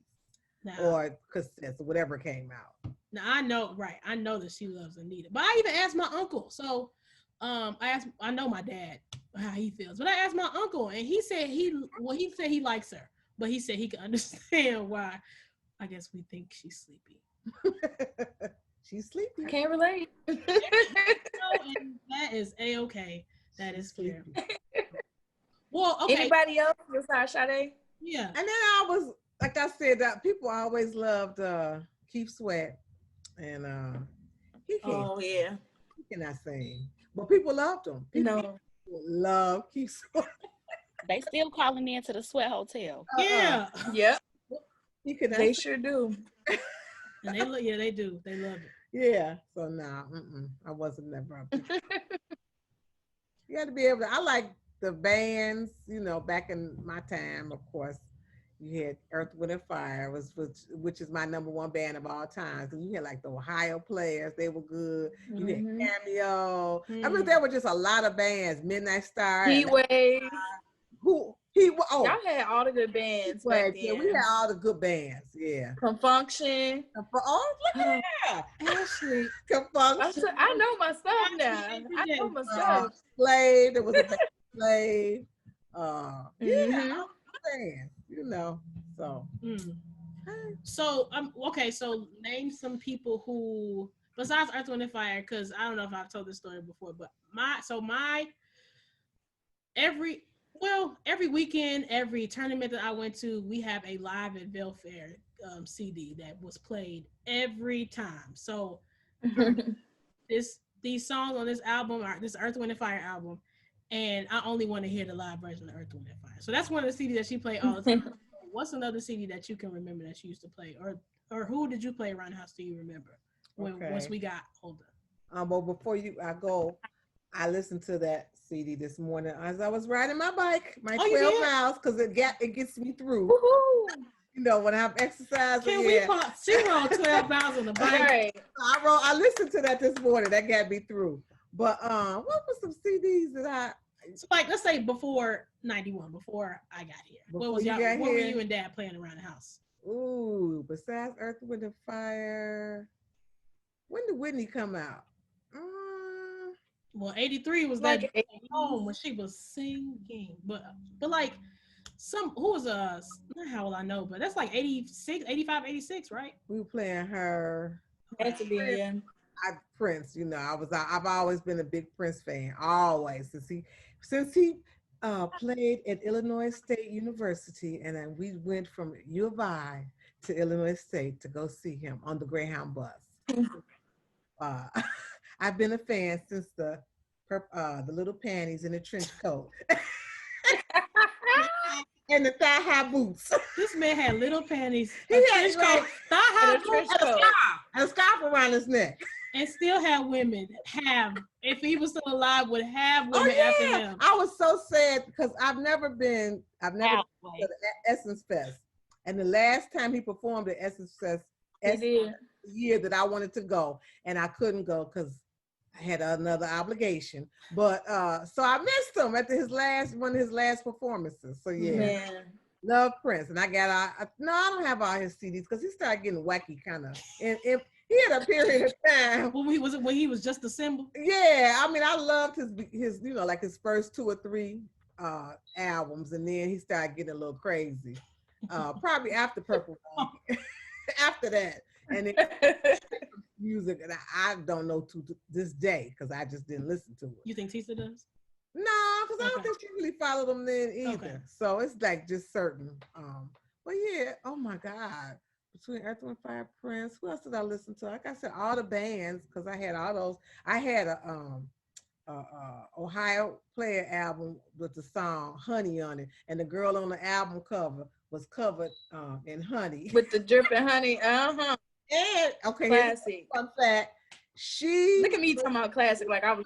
or cassettes or whatever came out. Now I know that she loves Anita, but I even asked my uncle. So I know my dad how he feels, but I asked my uncle, and he said he likes her, but he said he can understand why. I guess we think she's sleepy. She's sleepy. Can't relate. And that is a-okay. That is fair. Well, okay. Anybody else besides Sade? Yeah. And then I was, like I said, that people always loved Keith Sweat, and he cannot sing, but people loved him. People love Keith Sweat. They still calling in to the Sweat Hotel. Yeah. Yep. They sure do. And they do. They love it. Yeah. So I wasn't never up. You had to be able to. I like the bands, back in my time, of course. You had Earth, Wind and Fire, which is my number one band of all time. So you had like the Ohio Players, they were good. You had Cameo. I mean, there were just a lot of bands. Midnight Star. Heatwave. Y'all had all the good bands back then. Yeah, we had all the good bands. Yeah. Confunction. Ashley. Confunction. I know my stuff now. I know my stuff. Slave. There was a band, Slave. Bands, so. So okay. So name some people who, besides Earth, Wind and Fire, because I don't know if I've told this story before, but every weekend, every tournament that I went to, we have a Live at Belfair CD that was played every time. So these songs on this album are this Earth, Wind and Fire album, and I only want to hear the live version of Earth, Wind and Fire. So that's one of the CDs that she played all the time. What's another CD that you can remember that she used to play, or who did you play around the house? Do you remember once we got older? But before I go, I listened to that CD this morning as I was riding my bike, 12 miles, because it gets me through. Woo-hoo. When I'm exercising. She rode 12 miles on the bike. Right. I listened to that this morning. That got me through. But what was some CDs that so like, let's say before 91, before I got here. What were you and Dad playing around the house? Ooh, besides Earth, Wind and Fire. When did Whitney come out? Well, 83 was like that home when she was singing. But like who was not how will I know, but that's like 86, 85, 86, right? We were playing her. Had to be, yeah. Prince, I've always been a big Prince fan, always, since he played at Illinois State University, and then we went from U of I to Illinois State to go see him on the Greyhound bus. I've been a fan since the little panties and the trench coat. And the thigh-high boots. This man had little panties, thigh-high boots, and a scarf around his neck. And still had women if he was still alive, would have women after him. I was so sad because I've never been to the Essence Fest. And the last time he performed at Essence Fest, the year that I wanted to go, and I couldn't go because I had another obligation. But so I missed him at one of his last performances. So love Prince. And I don't have all his CDs because he started getting wacky kind of. And he had a period of time when he was just a symbol. Yeah, I mean, I loved his like his first 2 or 3 albums, and then he started getting a little crazy. Probably after Purple Rain. after that. And then music, and I don't know to this day because I just didn't listen to it. You think Tisa does? No, because I don't think she really followed them then either. Okay. So it's like just certain. But yeah, oh my God. Between Earth, Wind, Fire, Prince, who else did I listen to? Like I said, all the bands, because I had all those. I had a Ohio Player album with the song Honey on it, and the girl on the album cover was covered in honey. With the dripping honey, And okay, classic. Fun fact. She look at me talking about classic like I was.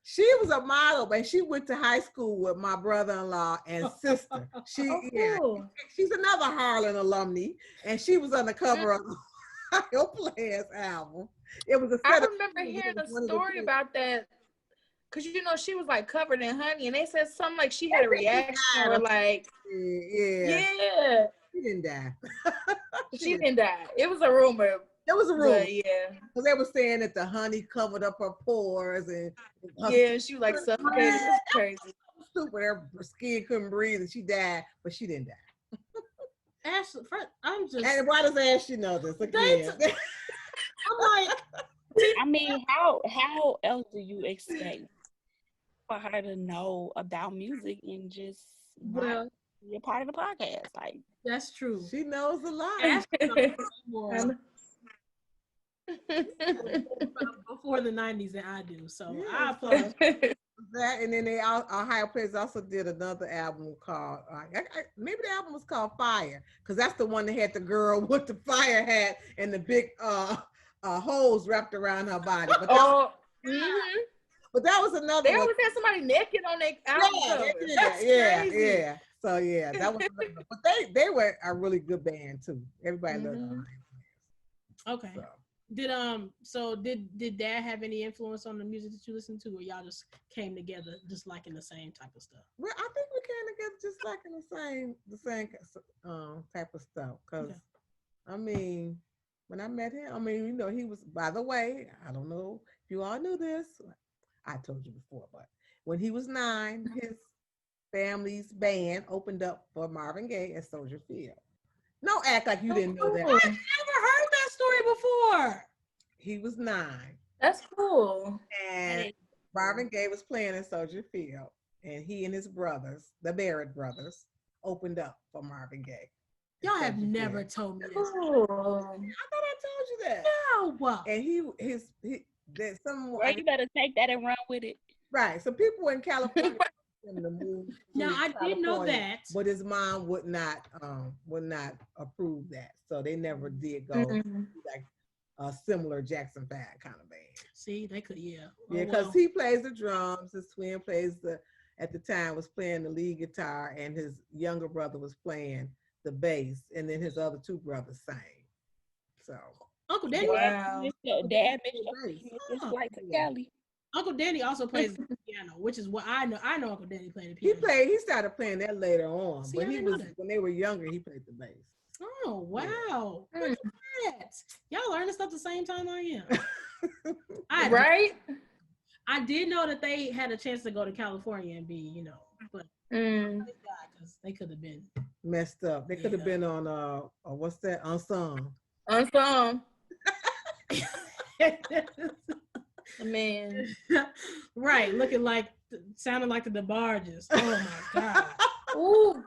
She was a model, but she went to high school with my brother-in-law and sister. Cool. She's another Harlan alumni, and she was on the cover of the Ohio Players album. It was I remember hearing a story about that, because she was like covered in honey, and they said something like she had a reaction or like, yeah. She didn't die. She didn't die. It was a rumor. There was a rumor. Yeah. Because they were saying that the honey covered up her pores and she was like suffocated. It's crazy. Stupid. Her skin couldn't breathe and she died, but she didn't die. Ashley, I'm just. And why does Ashley know this again? I'm like, I mean, how else do you expect for her to know about music and just be a part of the podcast? Like, that's true. She knows a lot. Ashley knows before the 90s than I do, so I applaud that. And then Ohio Players also did another album called maybe the album was called Fire, because that's the one that had the girl with the fire hat and the big holes wrapped around her body. But but that was another. They always had somebody naked on their album cover. Yeah. So yeah, that was another, but they were a really good band too. Everybody loved them. Okay. Did Dad have any influence on the music that you listened to, or y'all just came together just liking the same type of stuff? Well, I think we came together just liking the same type of stuff. Cause I mean, when I met him, I mean, he was. By the way, I don't know if you all knew this. I told you before, but when he was 9, his family's band opened up for Marvin Gaye at Soldier Field. No, act like you didn't know that. I've never heard that story before. He was 9. That's cool. And Marvin Gaye was playing in Soldier Field, and he and his brothers, the Barrett brothers, opened up for Marvin Gaye. Y'all have never told me this. Cool. I thought I told you that. No. And there's someone. you better take that and run with it. Right. So people in California to move. Now I did know that, but his mom would not approve that, so they never did go like a similar Jackson 5 kind of band. See, they could, because he plays the drums. His twin at the time was playing the lead guitar, and his younger brother was playing the bass, and then his other 2 brothers sang. So Uncle Danny, Dad it's like to Cali. Uncle Danny also plays the piano, which is what I know. I know Uncle Danny played the piano. He started playing that later on, See, but when they were younger, he played the bass. Oh wow! Look at that. Y'all learning stuff the same time I am. Right? I did know that they had a chance to go to California and be, but because they could have been messed up. They could have been on what's that? Unsung. Man. Right, sounding like the DeBarges. Oh my God. Ooh,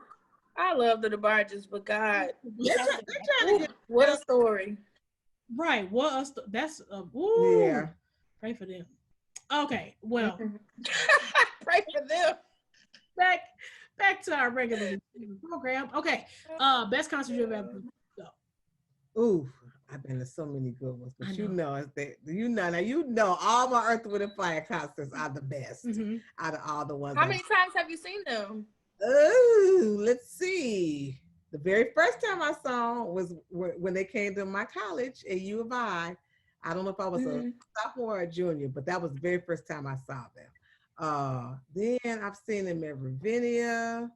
I love the DeBarges, but God, what a story. Right, that's yeah. Pray for them. Okay, well, pray for them. Back to our regular program. Okay, best concert you've ever been to. Ooh, I've been to so many good ones, but all my Earth, Wind, and Fire concerts are the best out of all the ones. How many times have you seen them? Oh, let's see. The very first time I saw was when they came to my college at U of I. I don't know if I was a sophomore or a junior, but that was the very first time I saw them. Then I've seen them at Ravinia.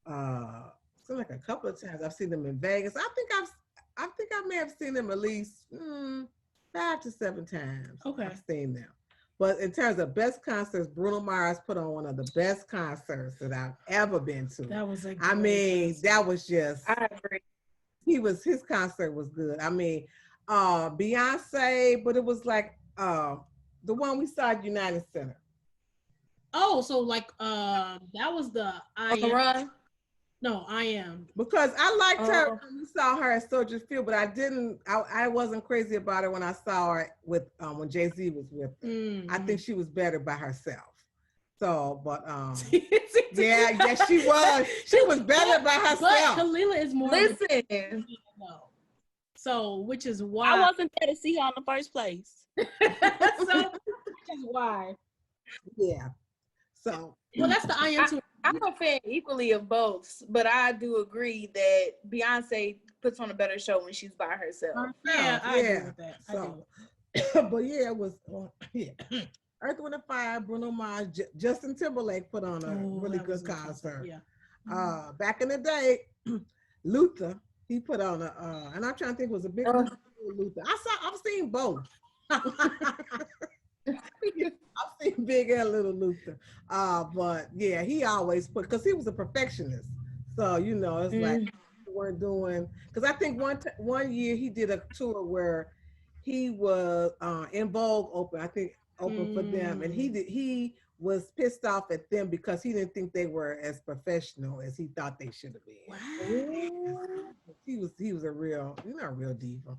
So like a couple of times I've seen them in Vegas. I think I may have seen them at least 5 to 7 times. Okay. I've seen them. But in terms of best concerts, Bruno Mars put on one of the best concerts that I've ever been to. That was that was just. I agree. his concert was good. I mean, Beyonce, but it was like the one we saw at United Center. Oh, so like that was the I Am. Run? No, I Am. Because I liked her when we saw her at Soldier Field, but I wasn't crazy about her when I saw her with when Jay-Z was with her. Mm-hmm. I think she was better by herself. So, but yeah, she was. She was better by herself. But Kalila is more. Listen. So, which is why I wasn't there to see her in the first place. So, which is why. Yeah. So, well, that's the I Am too. I'm a fan equally of both, but I do agree that Beyonce puts on a better show when she's by herself. Yeah, I agree with that. So, but yeah, it was Earth, Wind and Fire, Bruno Mars, Justin Timberlake put on a really good concert. Yeah. Back in the day, Luther, he put on and I'm trying to think, it was a big Luther. I've seen both. I've seen Big and Little Luther, but yeah, he always put, because he was a perfectionist. So it's like we weren't doing, because I think one year he did a tour where he was In Vogue open for them, and he was pissed off at them because he didn't think they were as professional as he thought they should have been. Wow. He was a real diva.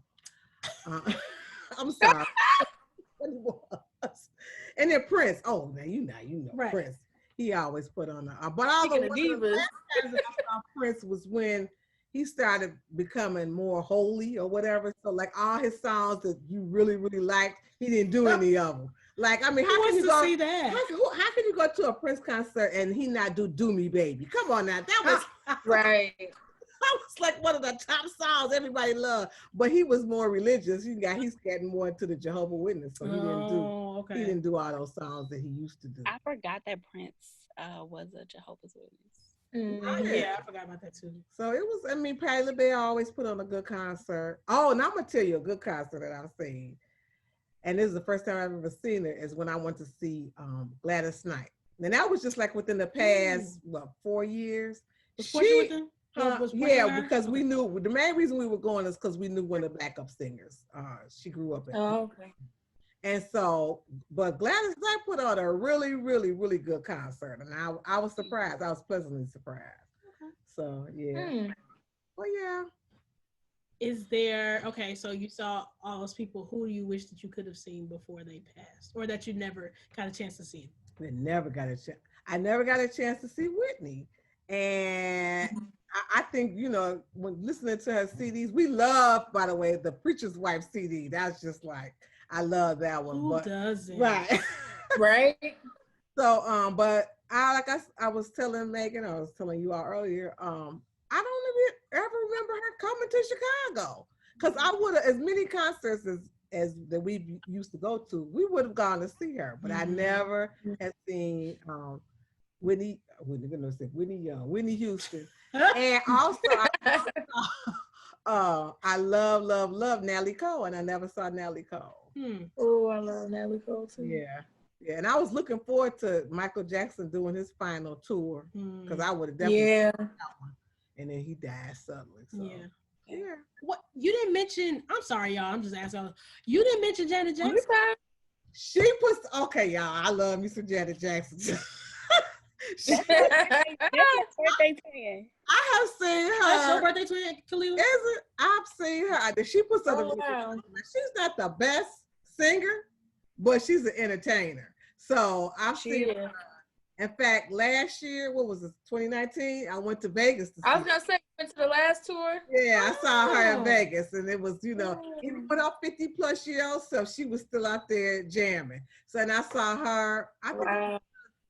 I'm sorry. He was. And then Prince. Oh, now you know right. Prince. He always put on but all the divas. I saw Prince was when he started becoming more holy or whatever. So like all his songs that you really, really liked, he didn't do any of them. Like, I mean, how can you go see that? How can you go to a Prince concert and he not do Me Baby? Come on now. That was right. That was like one of the top songs everybody loved, but he was more religious. He's getting more into the Jehovah's Witness, so he didn't do all those songs that he used to do. I forgot that Prince was a Jehovah's Witness. Mm-hmm. Yeah, I forgot about that too. So it was. I mean, Patti LaBelle always put on a good concert. Oh, and I'm gonna tell you a good concert that I've seen, and this is the first time I've ever seen it. Is when I went to see Gladys Knight, and that was just like within the past 4 years. Because we knew the main reason we were going is because we knew one of the backup singers. She grew up in. Oh, okay. And so, but Gladys Knight put on a really, really, really good concert, and I was surprised. I was pleasantly surprised. Okay. So yeah. Well, yeah. Is there so you saw all those people? Who do you wish that you could have seen before they passed, or that you never got a chance to see? I never got a chance to see Whitney, and. I think, when listening to her CDs, we love, by the way, the Preacher's Wife CD. That's just like, I love that one. Who doesn't? Right. Right. So, but I was telling Meagan, I was telling you all earlier, I don't ever remember her coming to Chicago. Because I would have, as many concerts as that we used to go to, we would have gone to see her. But I never had seen Whitney Houston. And also, I love Natalie Cole, and I never saw Natalie Cole. Oh, I love Natalie Cole too. Yeah, and I was looking forward to Michael Jackson doing his final tour because I would have definitely that one. And then he died suddenly. So. Yeah. What you didn't mention? I'm sorry, y'all. I'm just asking. You didn't mention Janet Jackson. She puts y'all. I love me some Janet Jackson. Birthday twin. I have seen her. That's your birthday twin, Khalil? Is it? I've seen her. She puts on She's not the best singer, but she's an entertainer. So I've seen her. In fact, last year, what was it, 2019? I went to Vegas to see I was gonna say, went to the last tour. Yeah, I saw her in Vegas, and it was, even with her 50-plus-year-old self, she was still out there jamming. So, and I saw her. I think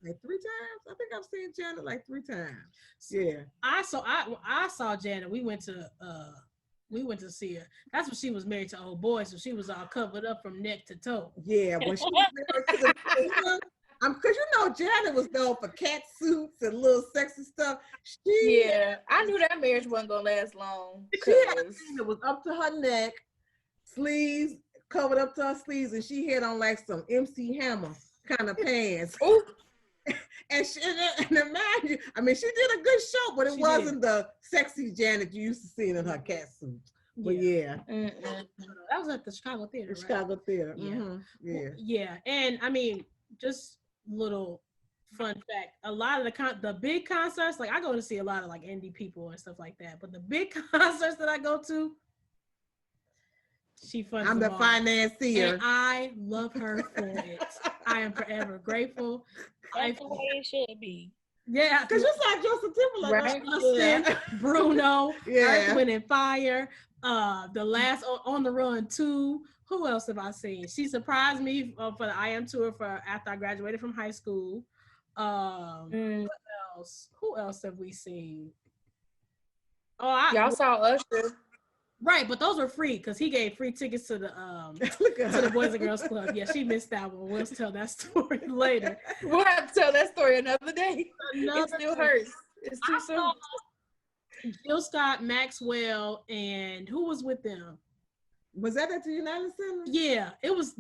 like 3 times. I think I've seen Janet like 3 times. Yeah. I saw Janet. We went to see her. That's when she was married to old boy, so she was all covered up from neck to toe. Yeah, when she was married to because Janet was known for cat suits and little sexy stuff. I knew that marriage wasn't gonna last long. She had a thing that was up to her neck, sleeves covered up to her sleeves, and she had on like some MC Hammer kind of pants. And imagine, I mean, she did a good show, but it wasn't the sexy Janet you used to see in her cat suit. But that was at the Chicago Theater. Chicago Theater. Yeah. Mm-hmm. Yeah. Yeah, and I mean, just little fun fact: a lot of the big concerts, like I go to see a lot of like indie people and stuff like that. But the big concerts that I go to, she funds. I'm the financier, and I love her for it. I am forever grateful. That's the way it should be. Yeah, because you saw Justin Timberlake, right? Justin, Bruno, Earth, Wind and Fire, the last On the Run 2. Who else have I seen? She surprised me for the I Am tour for after I graduated from high school. What else? Who else have we seen? Y'all saw Usher. Right, but those were free because he gave free tickets to the Boys and Girls Club. Yeah, she missed that one. We'll tell that story later. We'll have to tell that story another day. It still hurts. It's too soon. Jill Scott, Maxwell, and who was with them? Was that at the United Center? Yeah, it was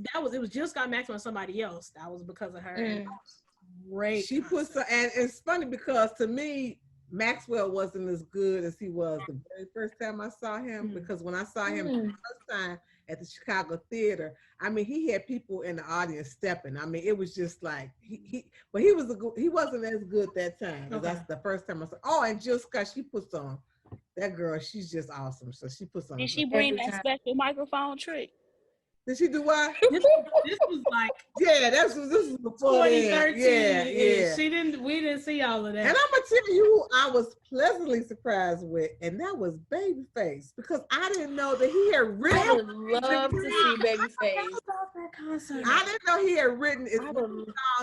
Jill Scott, Maxwell, and somebody else. That was because of her. Great. She put some, and it's funny because to me, Maxwell wasn't as good as he was the very first time I saw him. Because when I saw him the first time at the Chicago Theater, I mean, he had people in the audience stepping. I mean, it was just like he wasn't as good that time. Okay. That's the first time I saw. Oh, and Jill Scott, she puts on. That girl, she's just awesome. So she puts on. Did she bring that special microphone trick? Did she do what? This was like this was before 2013. Yeah. We didn't see all of that. And I'm gonna tell you who I was pleasantly surprised with, and that was Babyface, because I didn't know that he had written. I would love to see Babyface. I didn't know he had written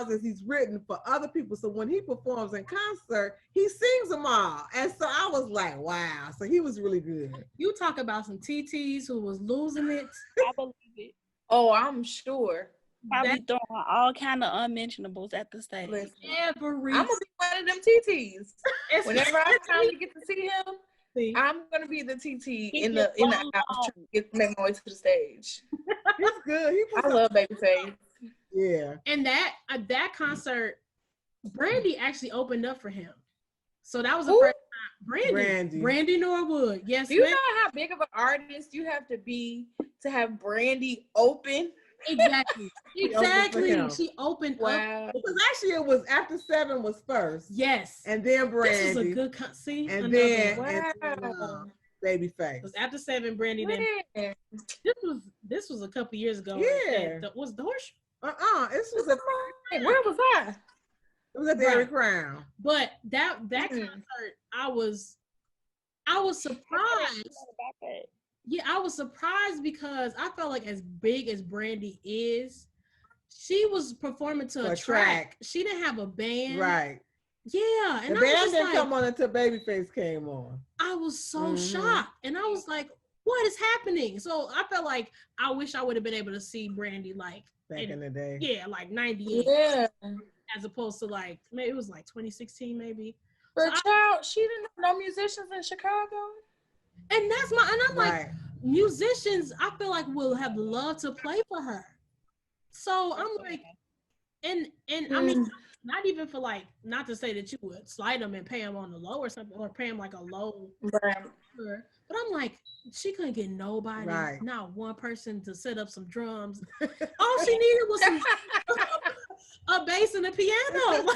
as he's written for other people. So when he performs in concert, he sings them all, and so I was like, wow. So he was really good. You talk about some TTs who was losing it. I believe it. Oh, I'm sure. Probably throwing all kind of unmentionables at the stage. Listen, I'm gonna be one of them TTs. Whenever I finally get to see him, I'm gonna be the TT in the house to make my way to the stage. He's good. I love Babyface. Yeah. And that concert, Brandy actually opened up for him. So that was the first time. Brandy Norwood. Yes. Do you know how big of an artist you have to be to have Brandy open? Exactly. She opened up. Because actually it was After 7 was first. Yes. And then Brandy. This was a good and then Babyface. It was After 7, Brandy. Then this was a couple years ago. Yeah. Was the horse? This was where was I? It was at the Dairy Crown. But that concert, I was surprised. Yeah, I was surprised because I felt like as big as Brandy is, she was performing to a track. She didn't have a band. Right. Yeah. And the band didn't come on until Babyface came on. I was so shocked. And I was like, what is happening? So I felt like I wish I would have been able to see Brandy like back in the day. Yeah, like 98. Yeah. As opposed to like, maybe it was like 2016 maybe. But child, she didn't have no musicians in Chicago. And I'm like, musicians, I feel like will have loved to play for her. So I'm like, and I mean, not even for like, not to say that you would slide them and pay them on the low or something, or pay them like a low. Right. But I'm like, she couldn't get nobody, not one person to set up some drums. All she needed was a bass and a piano.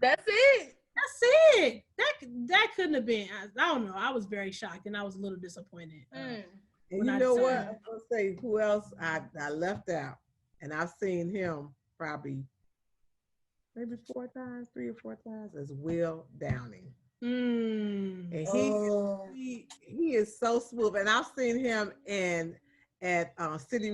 That's it. That's it. That couldn't have been. I don't know. I was very shocked and I was a little disappointed. And you know what? I'm gonna say who else I left out, and I've seen him probably maybe 3 or 4 times as Will Downing. And he is so smooth, and I've seen him at City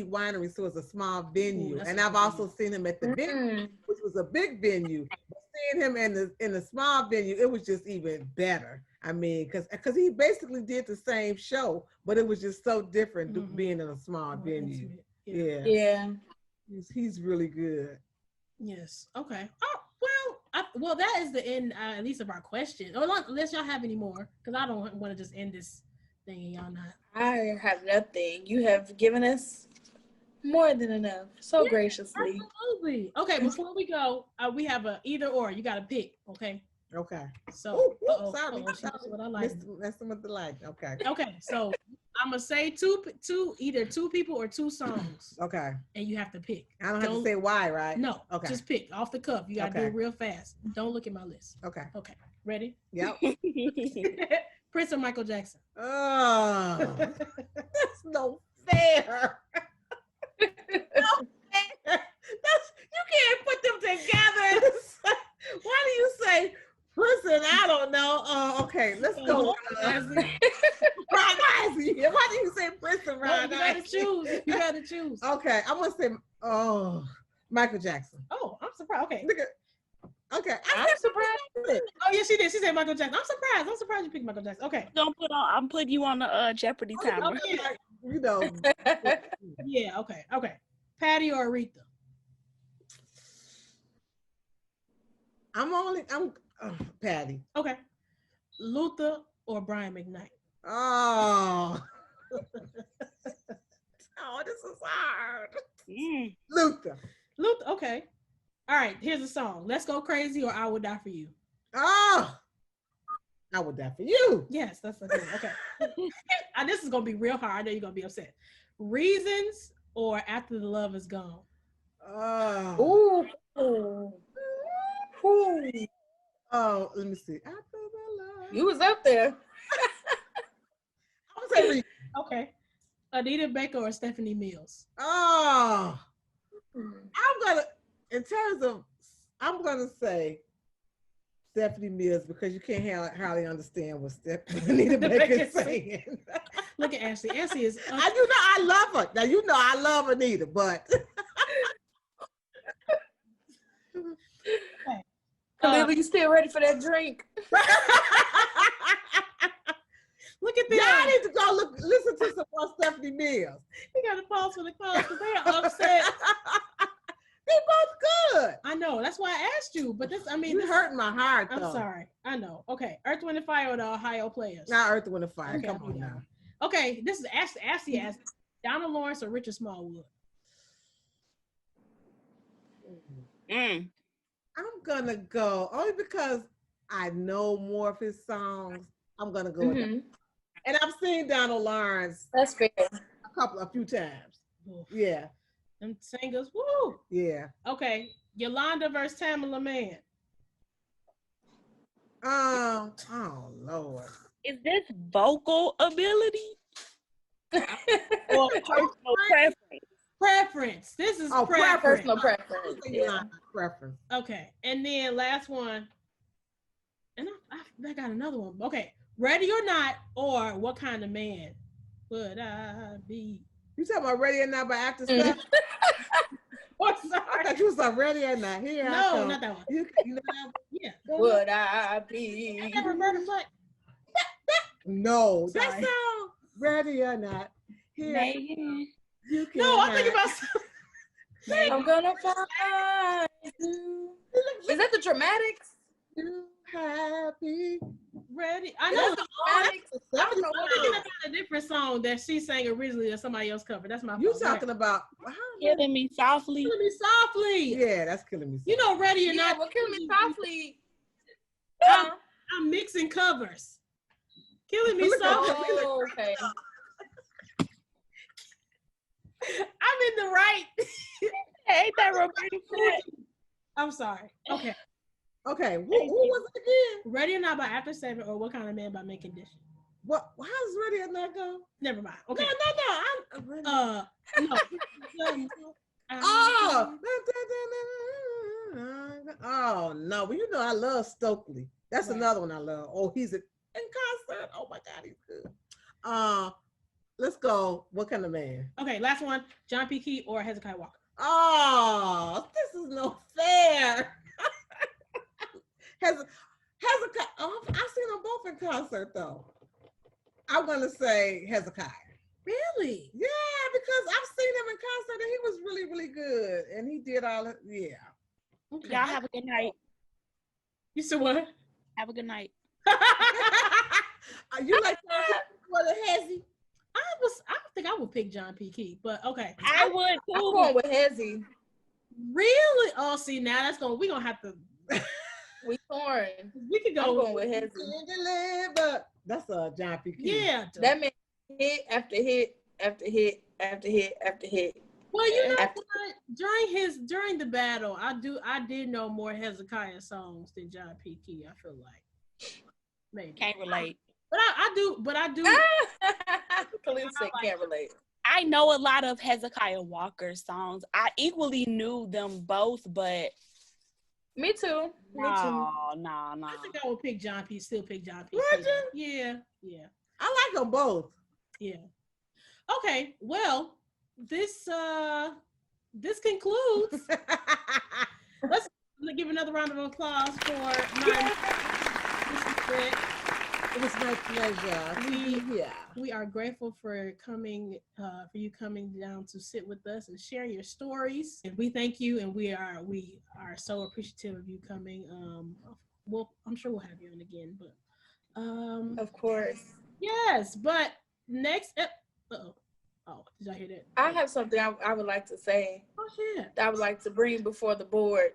Winery, so it's a small venue. And I've also seen him at the venue, which was a big venue. But seeing him in the small venue, it was just even better. I mean, because he basically did the same show, but it was just so different being in a small venue. Yeah. He's really good. Yes. Okay. Oh, well, that is the end, at least of our question. Or unless y'all have any more, because I don't want to just end this thing and y'all not. I have nothing. You have given us More than enough. So graciously. Absolutely. Okay, before we go, we have a either or. You got to pick. Okay. Okay. So, sorry. That's what I like. Messing with the light. Okay. Okay, so I'm gonna say either two people or two songs. Okay. And you have to pick. I don't have to say why, right? No. Okay. Just pick off the cuff. You gotta do it real fast. Don't look at my list. Okay. Okay. Ready? Yep. Prince or Michael Jackson? Oh, that's no fair. No fair. You can't put them together. Why do you say Prince? I don't know. Okay, let's go. Ron Isley. Why do you say Prince and Ron Isley? You gotta choose. Okay, I'm gonna say Michael Jackson. Oh, I'm surprised. Okay. Okay, I'm surprised. Oh yeah, she did. She said Michael Jackson. I'm surprised you picked Michale Jackson. Okay. I'm putting you on the Jeopardy timer. Okay. You know. Yeah. Okay. Okay. Patty or Aretha? I'm Patty. Okay. Luther or Brian McKnight? Oh. Oh, this is hard. Luther. Okay. All right. Here's a song. Let's Go Crazy or I Would Die for You. Oh. I would die for you. Yes, that's a good one. Okay. This is gonna be real hard. I know you're gonna be upset. Reasons or After the Love Is Gone? Oh. Ooh. Oh, let me see. After the love. You was up there. I'm gonna say Reasons. Okay. Anita Baker or Stephanie Mills? Oh. I'm gonna say Stephanie Mills because you can't hardly understand what Stephanie Baker is saying. Look at Ashley. Ashley is. I love her. Now you know I love Anita, but. Lily, you still ready for that drink? Look at this. Y'all need to go listen to some more Stephanie Mills. You got to pause for the cause because they are upset. They both good. I know. That's why I asked you. But this hurting my heart, though. I'm sorry. I know. Okay. Earth, Wind, and Fire or the Ohio Players? Not Earth, Wind, and Fire. Okay, Come on now. Okay. This is Ashley asked Donna Lawrence or Richard Smallwood? I'm going to go, only because I know more of his songs, I'm going to go with that. And I've seen Donald Lawrence. That's fair. A few times. Yeah. Them singers, woo. Yeah. Okay. Yolanda versus Tamala Mann. Oh Lord. Is this vocal ability? Or personal preference? Preference. This is preference. Personal preference. Yeah. Preference. Okay. And then last one. And I got another one. Okay. Ready or Not or What Kind of Man Would I Be? You talking about Ready or Not by After Stuff? Oh, sorry. I thought you was like Ready or Not. Here no, not that one. You know that? Yeah. Would I be? Roberta Flack. No. Sorry. That song. Ready or Not. Here. Meagan. You can No, I'm thinking about. I'm gonna find you. Is that the Dramatics? You happy. Ready. I know. I'm thinking about a different song that she sang originally that somebody else covered. That's my fault. You talking about Killing Me Softly? Killing Me Softly. Yeah, that's Killing Me Softly. You know, Ready or Yeah, Not. well, Killing Me Softly. I'm mixing covers. Killing Me Softly. Oh, okay. I'm in the right. Ain't that Roberta Flack? I'm sorry. Okay. Okay, who was it again? Ready or Not by After 7 or What Kind of Man by Mint Condition? What? How does Ready or Not go? Never mind. Okay. No. Oh no! Well, you know I love Stokely. That's another one I love. Oh, he's in concert. Oh my God, he's good. Let's go. What Kind of Man? Okay, last one. John P. Key or Hezekiah Walker? Oh, this is no fair. Hezekiah. Oh, I've seen them both in concert though. I'm gonna say Hezekiah. Really? Yeah, because I've seen him in concert and he was really, really good. And he did all of, yeah. Okay. Y'all have a good night. You said what? Have a good night. You like what a hezzy? I think I would pick John P. Key, but okay. I would too. I'm going with Hezzy. Really? Oh, see, now we're gonna have to. We torn. We could go. I'm going with Hezzy. That's a John P. Key. Yeah. That man hit after hit after hit after hit after hit. Well, you know what? During the battle, I did know more Hezekiah songs than John P. Key. I feel like maybe Can't relate. But I do. Khalil said can't relate. I know a lot of Hezekiah Walker songs. I equally knew them both, but me too. No. I think I would pick John P. Still pick John P. Would you? Yeah. I like them both. Yeah. Okay. Well, this concludes. Let's give another round of applause for my. It was my pleasure. We are grateful for you coming down to sit with us and share your stories. And we thank you, and we are so appreciative of you coming. I'm sure we'll have you on again, but of course. Yes, but next oh, did y'all hear that? I have something I would like to say. Oh yeah. That I would like to bring before the board.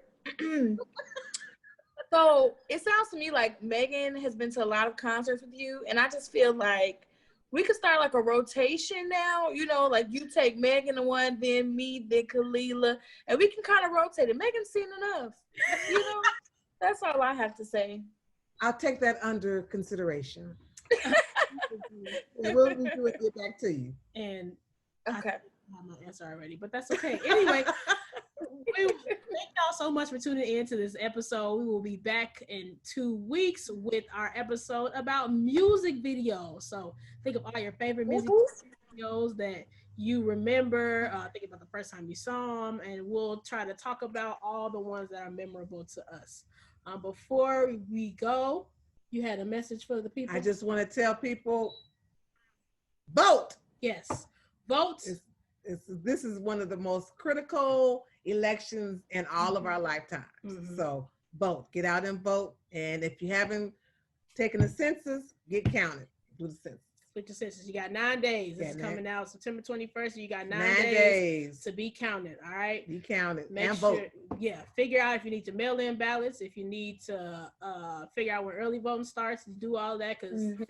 So it sounds to me like Meagan has been to a lot of concerts with you, and I just feel like we could start like a rotation now. You know, like you take Meagan to one, then me, then Kalila, and we can kind of rotate it. Meagan's seen enough. You know, that's all I have to say. I'll take that under consideration. We'll review it, get back to you. And okay, I have my answer already, but that's okay. Anyway. Thank y'all so much for tuning in to this episode. We will be back in 2 weeks with our episode about music videos. So think of all your favorite music videos that you remember. Think about the first time you saw them, and we'll try to talk about all the ones that are memorable to us. Before we go, you had a message for the people? I just want to tell people, vote. Yes, vote. This is one of the most critical elections in all of our lifetimes. Mm-hmm. So vote, get out and vote. And if you haven't taken a census, get counted. Do the census. With the census, you got 9 days. This is coming out September 21st. You got 9 days to be counted. All right, be counted. Make and sure, vote. Yeah, figure out if you need to mail in ballots, if you need to figure out where early voting starts. Do all that because it's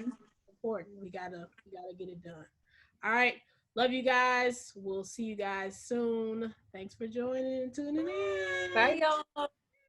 important. We gotta get it done. All right. Love you guys. We'll see you guys soon. Thanks for joining and tuning in. Bye, y'all.